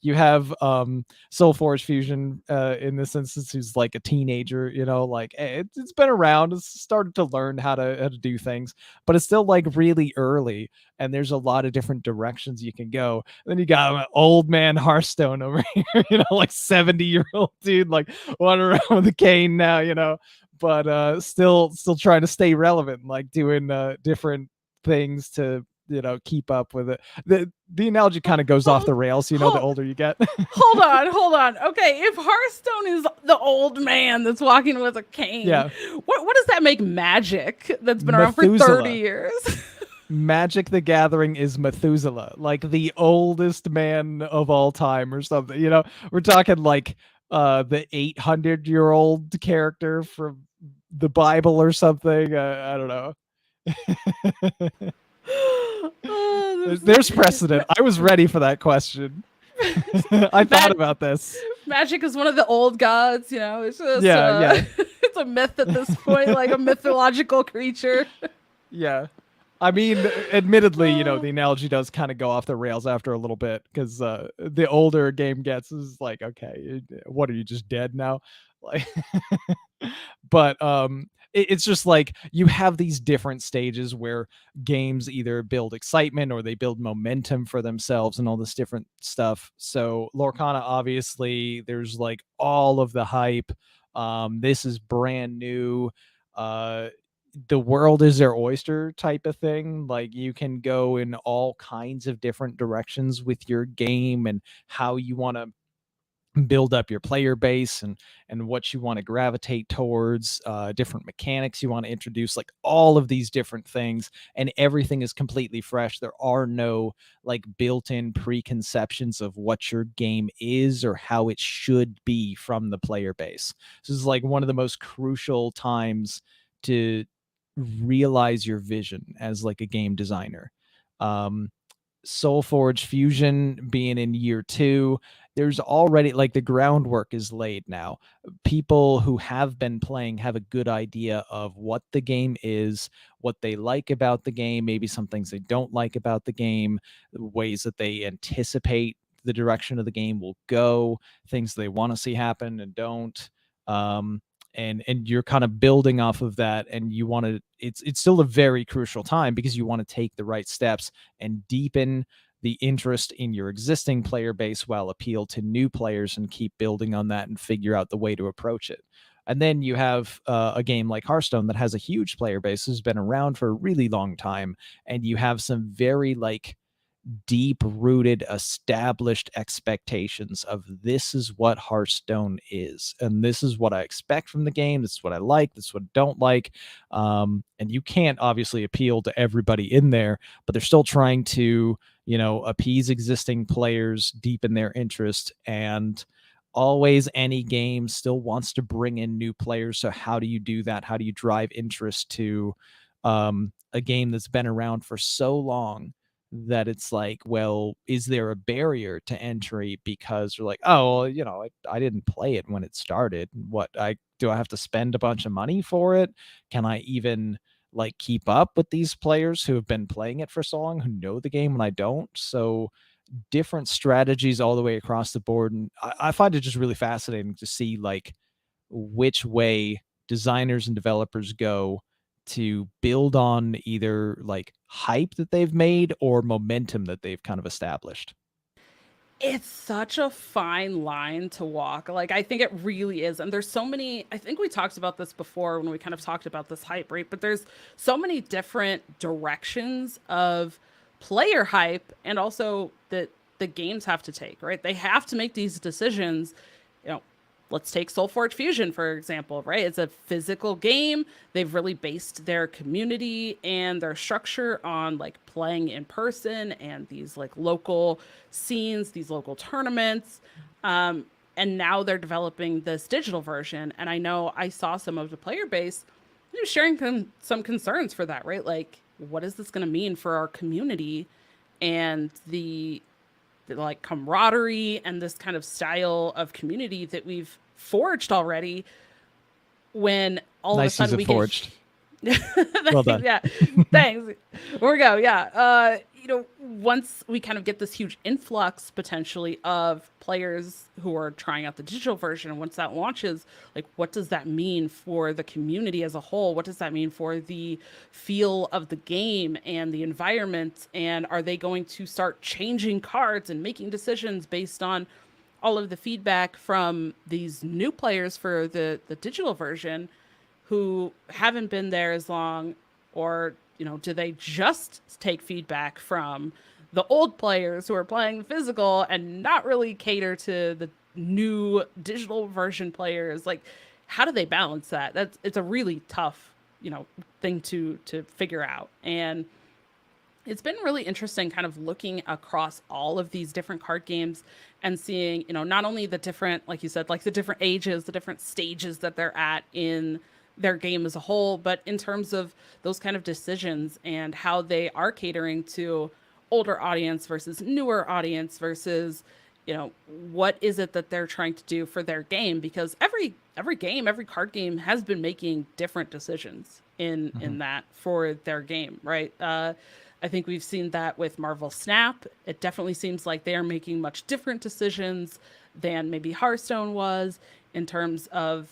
You have SolForge Fusion in this instance, who's like a teenager, like it's been around, it's started to learn how to do things, but it's still like really early, and there's a lot of different directions you can go. And then you got an old man Hearthstone over here, like 70-year-old dude, like wandering around with a cane now, but still trying to stay relevant, like doing different things to keep up with it. The analogy kind of goes off Hold, the rails, the hold, older you get. hold on. Okay, if Hearthstone is the old man that's walking with a cane, Yeah, what does that make Magic that's been around for 30 Methuselah. years? Magic the Gathering is Methuselah, like the oldest man of all time or something. We're talking like the 800-year-old character from the Bible or something. I don't know. Oh, this There's is precedent. I was ready for that question. I thought Mag- about this. Magic is one of the old gods. It's just Yeah, yeah, it's a myth at this point, like a mythological creature. yeah. I mean, admittedly, Uh, the analogy does kind of go off the rails after a little bit, because the older a game gets, is like, okay, what are you, just dead now? Like, but it's just like you have these different stages where games either build excitement or they build momentum for themselves and all this different stuff. So Lorcana, obviously, there's like all of the hype. This is brand new. Uh, the world is their oyster type of thing. Like, you can go in all kinds of different directions with your game and how you want to build up your player base, and what you want to gravitate towards, different mechanics you want to introduce, like all of these different things, and everything is completely fresh. There are no like built-in preconceptions of what your game is or how it should be from the player base. This is like one of the most crucial times to realize your vision as like a game designer. Um, SolForge Fusion being in year 2, there's already like the groundwork is laid now. People who have been playing have a good idea of what the game is, what they like about the game, maybe some things they don't like about the game, ways that they anticipate the direction of the game will go, things they want to see happen and don't. Um, and you're kind of building off of that, and you want to, it's still a very crucial time because you want to take the right steps and deepen the interest in your existing player base while appeal to new players and keep building on that and figure out the way to approach it. And then you have a game like Hearthstone that has a huge player base, has been around for a really long time, and you have some very like deep rooted established expectations of this is what Hearthstone is, and this is what I expect from the game, this is what I like, this is what I don't like. And you can't obviously appeal to everybody in there, but they're still trying to, you know, appease existing players, deepen their interest, and always any game still wants to bring in new players. So how do you do that? How do you drive interest to a game that's been around for so long that it's like, well, is there a barrier to entry because you're like, oh, well, you know, I didn't play it when it started. What I do, I have to spend a bunch of money for it? Can I even like keep up with these players who have been playing it for so long, who know the game when I don't? So different strategies all the way across the board. And I find it just really fascinating to see like which way designers and developers go to build on either like hype that they've made or momentum that they've kind of established. It's such a fine line to walk. Like, I think it really is. And there's so many, I think we talked about this before when we kind of talked about this hype, right? But there's so many different directions of player hype and also that the games have to take, right? They have to make these decisions. You know, let's take SolForge Fusion, for example, right? It's a physical game. They've really based their community and their structure on like playing in person and these like local scenes, these local tournaments. And now they're developing this digital version. And I know I saw some of the player base, you know, sharing some concerns for that, right? Like, what is this going to mean for our community and the like camaraderie and this kind of style of community that we've forged already when all of a Nice use sudden of we forged. get Well done. yeah, thanks. Here we go. Yeah. You know, once we kind of get this huge influx potentially of players who are trying out the digital version, and once that launches, like what does that mean for the community as a whole? What does that mean for the feel of the game and the environment? And are they going to start changing cards and making decisions based on all of the feedback from these new players for the digital version who haven't been there as long, or you know, do they just take feedback from the old players who are playing physical and not really cater to the new digital version players? Like, how do they balance that? That's It's a really tough, you know, thing to figure out. And it's been really interesting kind of looking across all of these different card games and seeing, you know, not only the different, like you said, like the different ages, the different stages that they're at in their game as a whole, but in terms of those kind of decisions and how they are catering to older audience versus newer audience versus, you know, what is it that they're trying to do for their game? Because every game, every card game has been making different decisions in that for their game, right? I think we've seen that with Marvel Snap. It definitely seems like they are making much different decisions than maybe Hearthstone was in terms of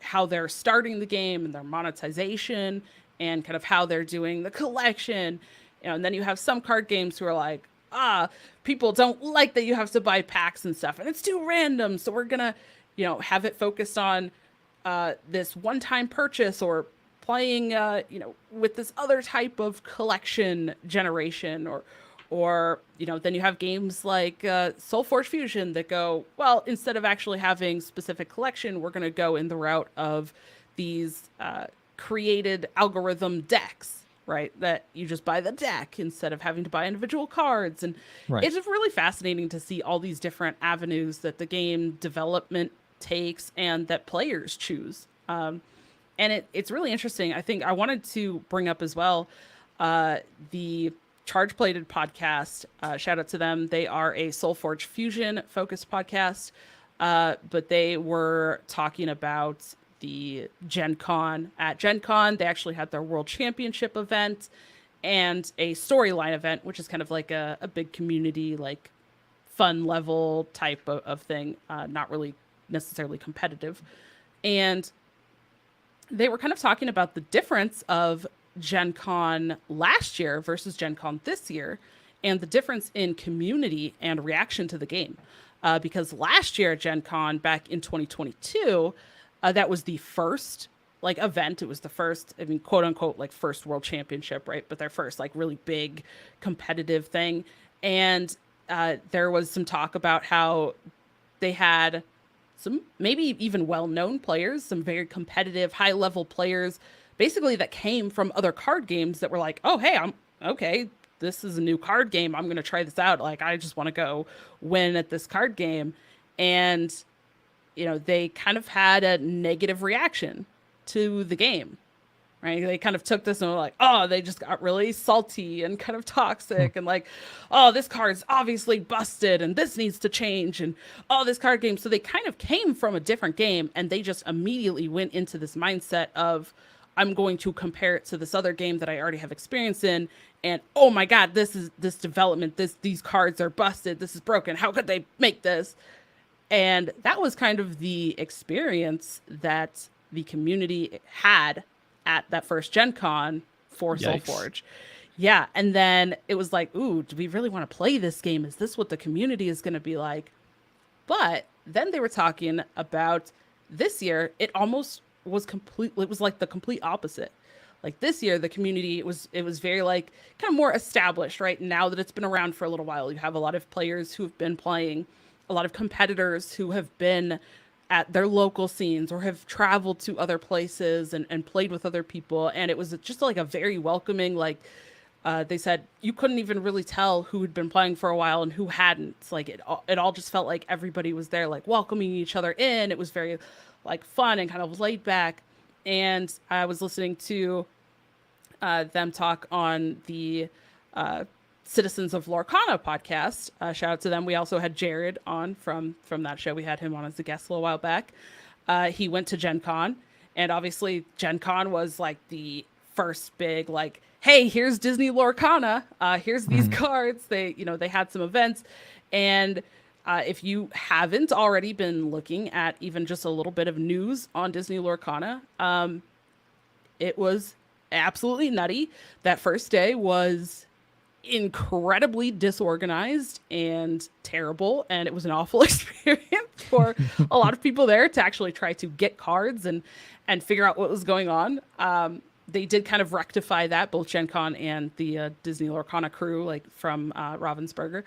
how they're starting the game and their monetization and kind of how they're doing the collection. You know, and then you have some card games who are like, people don't like that you have to buy packs and stuff, and it's too random. So we're gonna, you know, have it focused on this one-time purchase or playing, you know, with this other type of collection generation, or you know, then you have games like SolForge Fusion that go, well, instead of actually having specific collection, we're going to go in the route of these created algorithm decks, right? That you just buy the deck instead of having to buy individual cards. And Right. it's just really fascinating to see all these different avenues that the game development takes and that players choose. And it's really interesting. I think I wanted to bring up as well the Charge Plated podcast. Shout out to them. They are a SolForge Fusion focused podcast, but they were talking about the Gen Con. At Gen Con, they actually had their World Championship event and a storyline event, which is kind of like a big community, like fun level type of thing, not really necessarily competitive. And they were kind of talking about the difference of Gen Con last year versus Gen Con this year, and the difference in community and reaction to the game. Because last year at Gen Con back in 2022, that was the first like event. It was the first, I mean, quote unquote, like first world championship, right? But their first like really big competitive thing. And there was some talk about how they had some maybe even well-known players, some very competitive, high-level players, basically that came from other card games that were like, oh, hey, I'm okay. This is a new card game. I'm going to try this out. Like, I just want to go win at this card game. And, they kind of had a negative reaction to the game, right? They kind of took this and were like, oh, they just got really salty and kind of toxic and like, oh, this card's obviously busted and this needs to change and oh, this card game. So they kind of came from a different game and they just immediately went into this mindset of, I'm going to compare it to this other game that I already have experience in. And oh my God, this development, these cards are busted. This is broken. How could they make this? And that was kind of the experience that the community had at that first Gen Con for SolForge. Yeah. And then it was like, ooh, do we really want to play this game? Is this what the community is going to be like? But then they were talking about this year, it almost was it was like the complete opposite. Like this year, the community, it was very like kind of more established, right? Now that it's been around for a little while, you have a lot of players who have been playing, a lot of competitors who have been at their local scenes or have traveled to other places and played with other people. And it was just like a very welcoming, like they said, you couldn't even really tell who had been playing for a while and who hadn't. It's like it all just felt like everybody was there, like welcoming each other in. It was very like fun and kind of laid back. And I was listening to them talk on the Citizens of Lorcana podcast. Shout out to them. We also had Jared on from that show. We had him on as a guest a little while back. He went to Gen Con, and obviously Gen Con was like the first big like, hey, here's Disney Lorcana. Here's these cards. They had some events, and if you haven't already been looking at even just a little bit of news on Disney Lorcana, it was absolutely nutty. That first day was incredibly disorganized and terrible, and it was an awful experience for a lot of people there to actually try to get cards and figure out what was going on. They did kind of rectify that, both Gen Con and the Disney Lorcana crew, like from Ravensburger.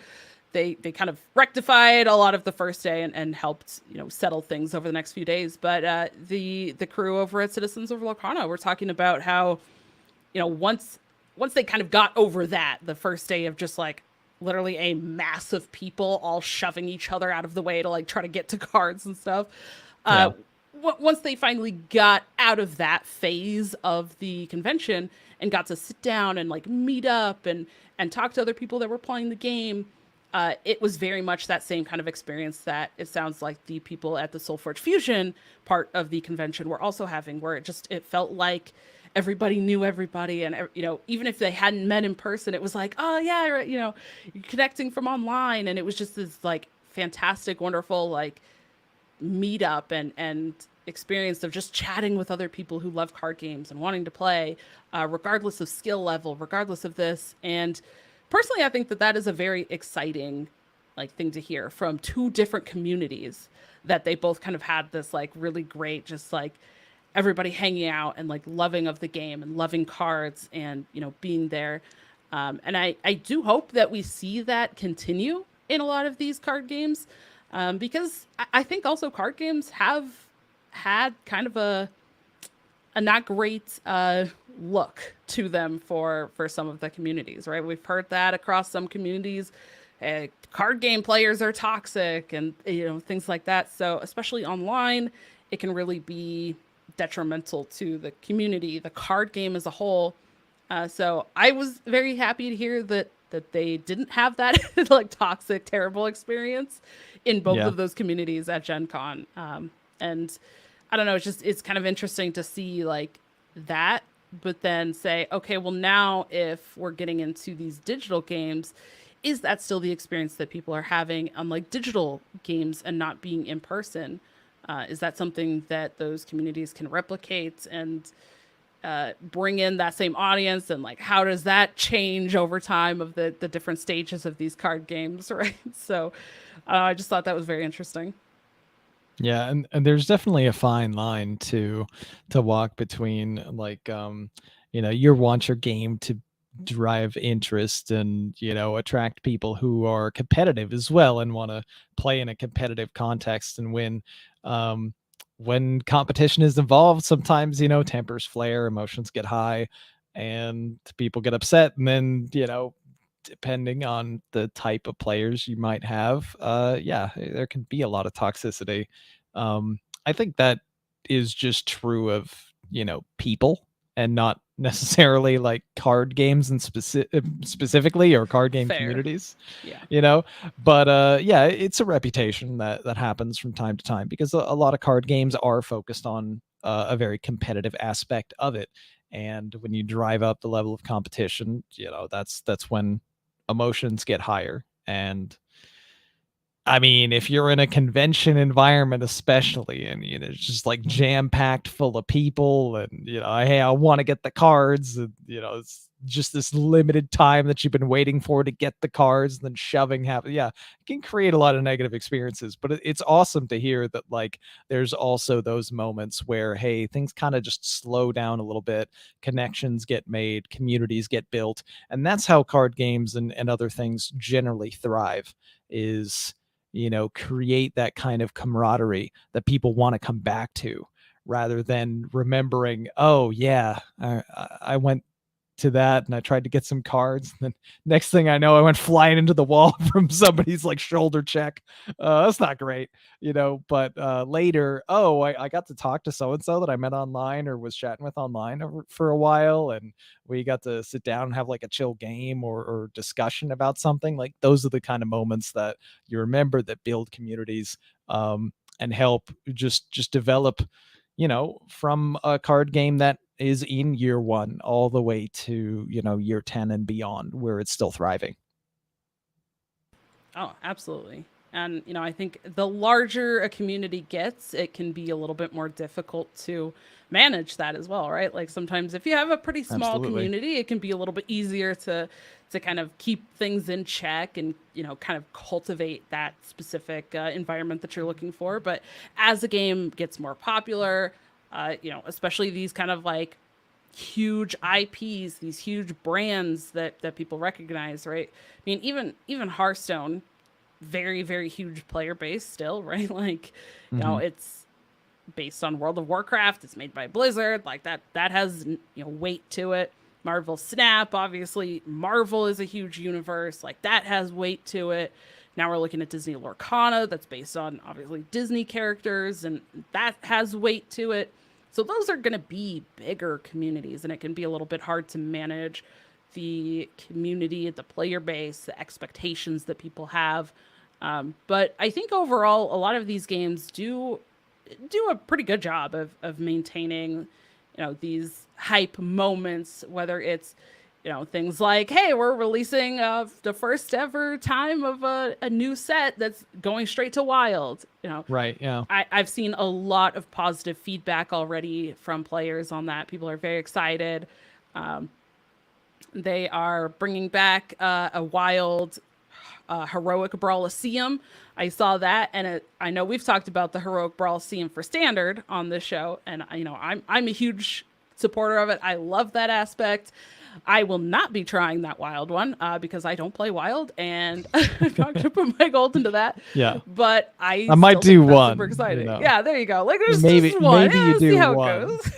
They kind of rectified a lot of the first day and helped settle things over the next few days. But the crew over at Citizens of Lorcana were talking about how once they kind of got over that, the first day of just like literally a mass of people all shoving each other out of the way to like try to get to cards and stuff. Once they finally got out of that phase of the convention and got to sit down and like meet up and talk to other people that were playing the game, it was very much that same kind of experience that it sounds like the people at the SolForge Fusion part of the convention were also having, where it felt like everybody knew everybody. And, even if they hadn't met in person, it was like, oh yeah, you're connecting from online. And it was just this like fantastic, wonderful, like meetup and experience of just chatting with other people who love card games and wanting to play, regardless of skill level, regardless of this. And personally, I think that is a very exciting like thing to hear from two different communities, that they both kind of had this like really great, just like everybody hanging out and like loving of the game and loving cards and, being there. And I do hope that we see that continue in a lot of these card games, because I think also card games have had kind of a not great look to them for some of the communities, right? We've heard that across some communities. Card game players are toxic and things like that. So especially online, it can really be detrimental to the community, the card game as a whole. So I was very happy to hear that they didn't have that like toxic, terrible experience in both Yeah. of those communities at Gen Con. And I don't know, it's kind of interesting to see like that, but then say, okay, well now if we're getting into these digital games, is that still the experience that people are having on like digital games and not being in person? Is that something that those communities can replicate and bring in that same audience? And like, how does that change over time of the different stages of these card games, right? So I just thought that was very interesting. Yeah, and there's definitely a fine line to walk between like you want your game to drive interest and attract people who are competitive as well and want to play in a competitive context and win. Um when competition is involved, sometimes tempers flare, emotions get high, and people get upset, and then depending on the type of players you might have, yeah, there can be a lot of toxicity. I think that is just true of, people and not necessarily like card games and specifically or card game Fair. communities, Yeah. you know. But yeah, it's a reputation that happens from time to time because a lot of card games are focused on a very competitive aspect of it. And when you drive up the level of competition, that's when emotions get higher. And I mean, if you're in a convention environment, especially, and it's just like jam packed full of people, and hey, I want to get the cards, and it's just this limited time that you've been waiting for to get the cards, and then shoving happen. Yeah, it can create a lot of negative experiences, but it's awesome to hear that like there's also those moments where hey, things kind of just slow down a little bit, connections get made, communities get built, and that's how card games and other things generally thrive. Is create that kind of camaraderie that people want to come back to rather than remembering, oh, yeah, I went to that and I tried to get some cards. And then next thing I know, I went flying into the wall from somebody's like shoulder check. That's not great, but later, oh, I got to talk to so-and-so that I met online or was chatting with online for a while. And we got to sit down and have like a chill game or discussion about something. Like those are the kind of moments that you remember that build communities, and help just develop, from a card game that is in year one all the way to, year 10 and beyond, where it's still thriving. Oh, absolutely. And, I think the larger a community gets, it can be a little bit more difficult to manage that as well, right? Like sometimes if you have a pretty small Absolutely. community, it can be a little bit easier to kind of keep things in check and, kind of cultivate that specific environment that you're looking for. But as the game gets more popular, especially these kind of like huge IPs, these huge brands that people recognize, right? I mean, even Hearthstone, very very huge player base still, right? Like, Hmm. it's based on World of Warcraft. It's made by Blizzard. Like that has weight to it. Marvel Snap, obviously, Marvel is a huge universe. Like that has weight to it. Now we're looking at Disney Lorcana, that's based on obviously Disney characters, and that has weight to it. So those are going to be bigger communities, and it can be a little bit hard to manage the community, the player base, the expectations that people have. But I think overall, a lot of these games do a pretty good job of maintaining, these hype moments, whether it's, things like, hey, we're releasing the first ever time of a new set that's going straight to wild. Right. Yeah. I've seen a lot of positive feedback already from players on that. People are very excited. They are bringing back a wild heroic Brawliseum. I saw that, and I know we've talked about the heroic Brawliseum for standard on this show, and I'm a huge supporter of it. I love that aspect. I will not be trying that wild one because I don't play wild, and I'm not going to put my gold into that. Yeah. But I I might still think do that's super one, exciting. Yeah, there you go. Like there's maybe just one. you Yeah, see do how it one, goes.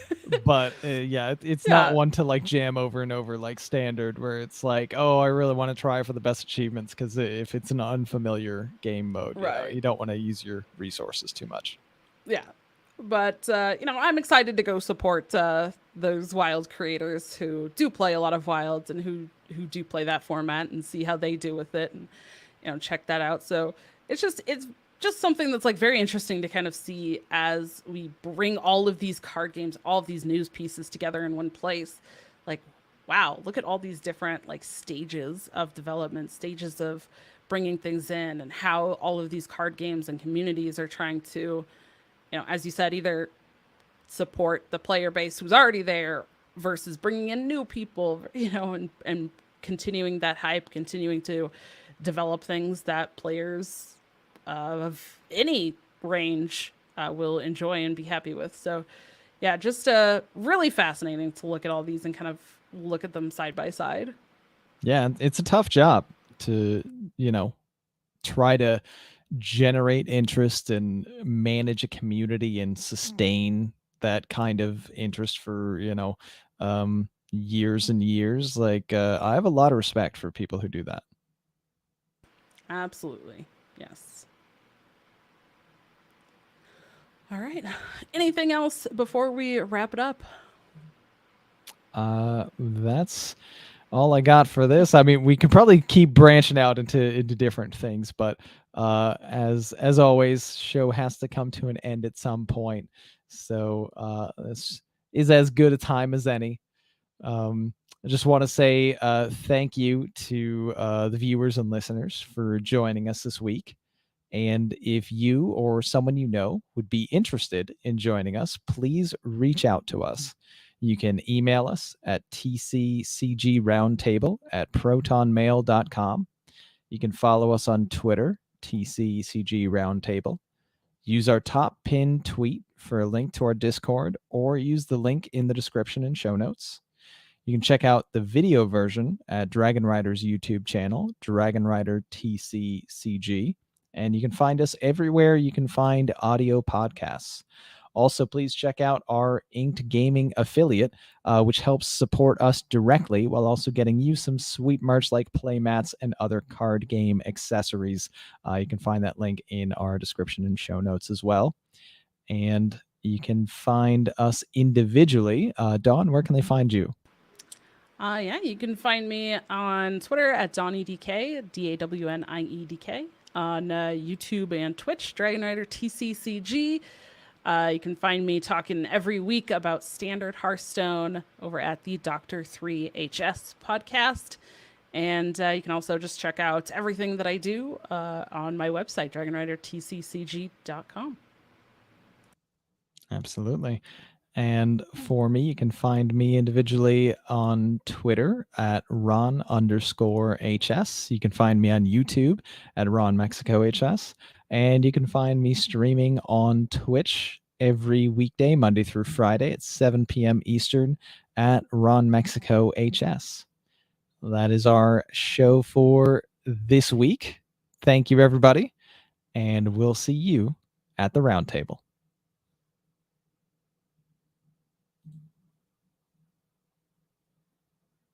but yeah, it's not Yeah, one to like jam over and over like standard, where it's like, oh, I really want to try for the best achievements, because if it's an unfamiliar game mode, right. you don't want to use your resources too much. Yeah. But I'm excited to go support those wild creators who do play a lot of wilds and who do play that format and see how they do with it, and check that out. So it's just something that's like very interesting to kind of see as we bring all of these card games, all of these news pieces together in one place. Like, wow, look at all these different like stages of development, stages of bringing things in, and how all of these card games and communities are trying to, as you said, either support the player base who's already there versus bringing in new people, and continuing that hype, continuing to develop things that players of any range will enjoy and be happy with. So, yeah, just really fascinating to look at all these and kind of look at them side by side. Yeah, it's a tough job to, you know, try to generate interest and manage a community and sustain that kind of interest for, years and years. Like, I have a lot of respect for people who do that. Absolutely. Yes. All right. Anything else before we wrap it up? That's all I got for this. I mean, we could probably keep branching out into different things, but as always, show has to come to an end at some point. So this is as good a time as any. I just want to say thank you to the viewers and listeners for joining us this week. And if you or someone you know would be interested in joining us, please reach out to us. You can email us at tccgroundtable@protonmail.com. You can follow us on Twitter, TCCG Roundtable. Use our top pinned tweet for a link to our Discord, or use the link in the description and show notes. You can check out the video version at Dragonrider's YouTube channel, Dragonrider TCCG, and you can find us everywhere you can find audio podcasts. Also, please check out our Inked Gaming affiliate, which helps support us directly while also getting you some sweet merch like playmats and other card game accessories. You can find that link in our description and show notes as well. And you can find us individually. Dawn, where can they find you? Yeah, you can find me on Twitter at DawnieDK, DAWNIEDK, on YouTube and Twitch, Dragonrider TCCG. You can find me talking every week about standard Hearthstone over at the Doctor 3HS podcast. And you can also just check out everything that I do on my website, dragonridertccg.com. Absolutely. And for me, you can find me individually on Twitter at Ron_HS. You can find me on YouTube at RonMexico HS. And you can find me streaming on Twitch every weekday, Monday through Friday at 7 p.m. Eastern at RonMexico HS. That is our show for this week. Thank you, everybody. And we'll see you at the roundtable.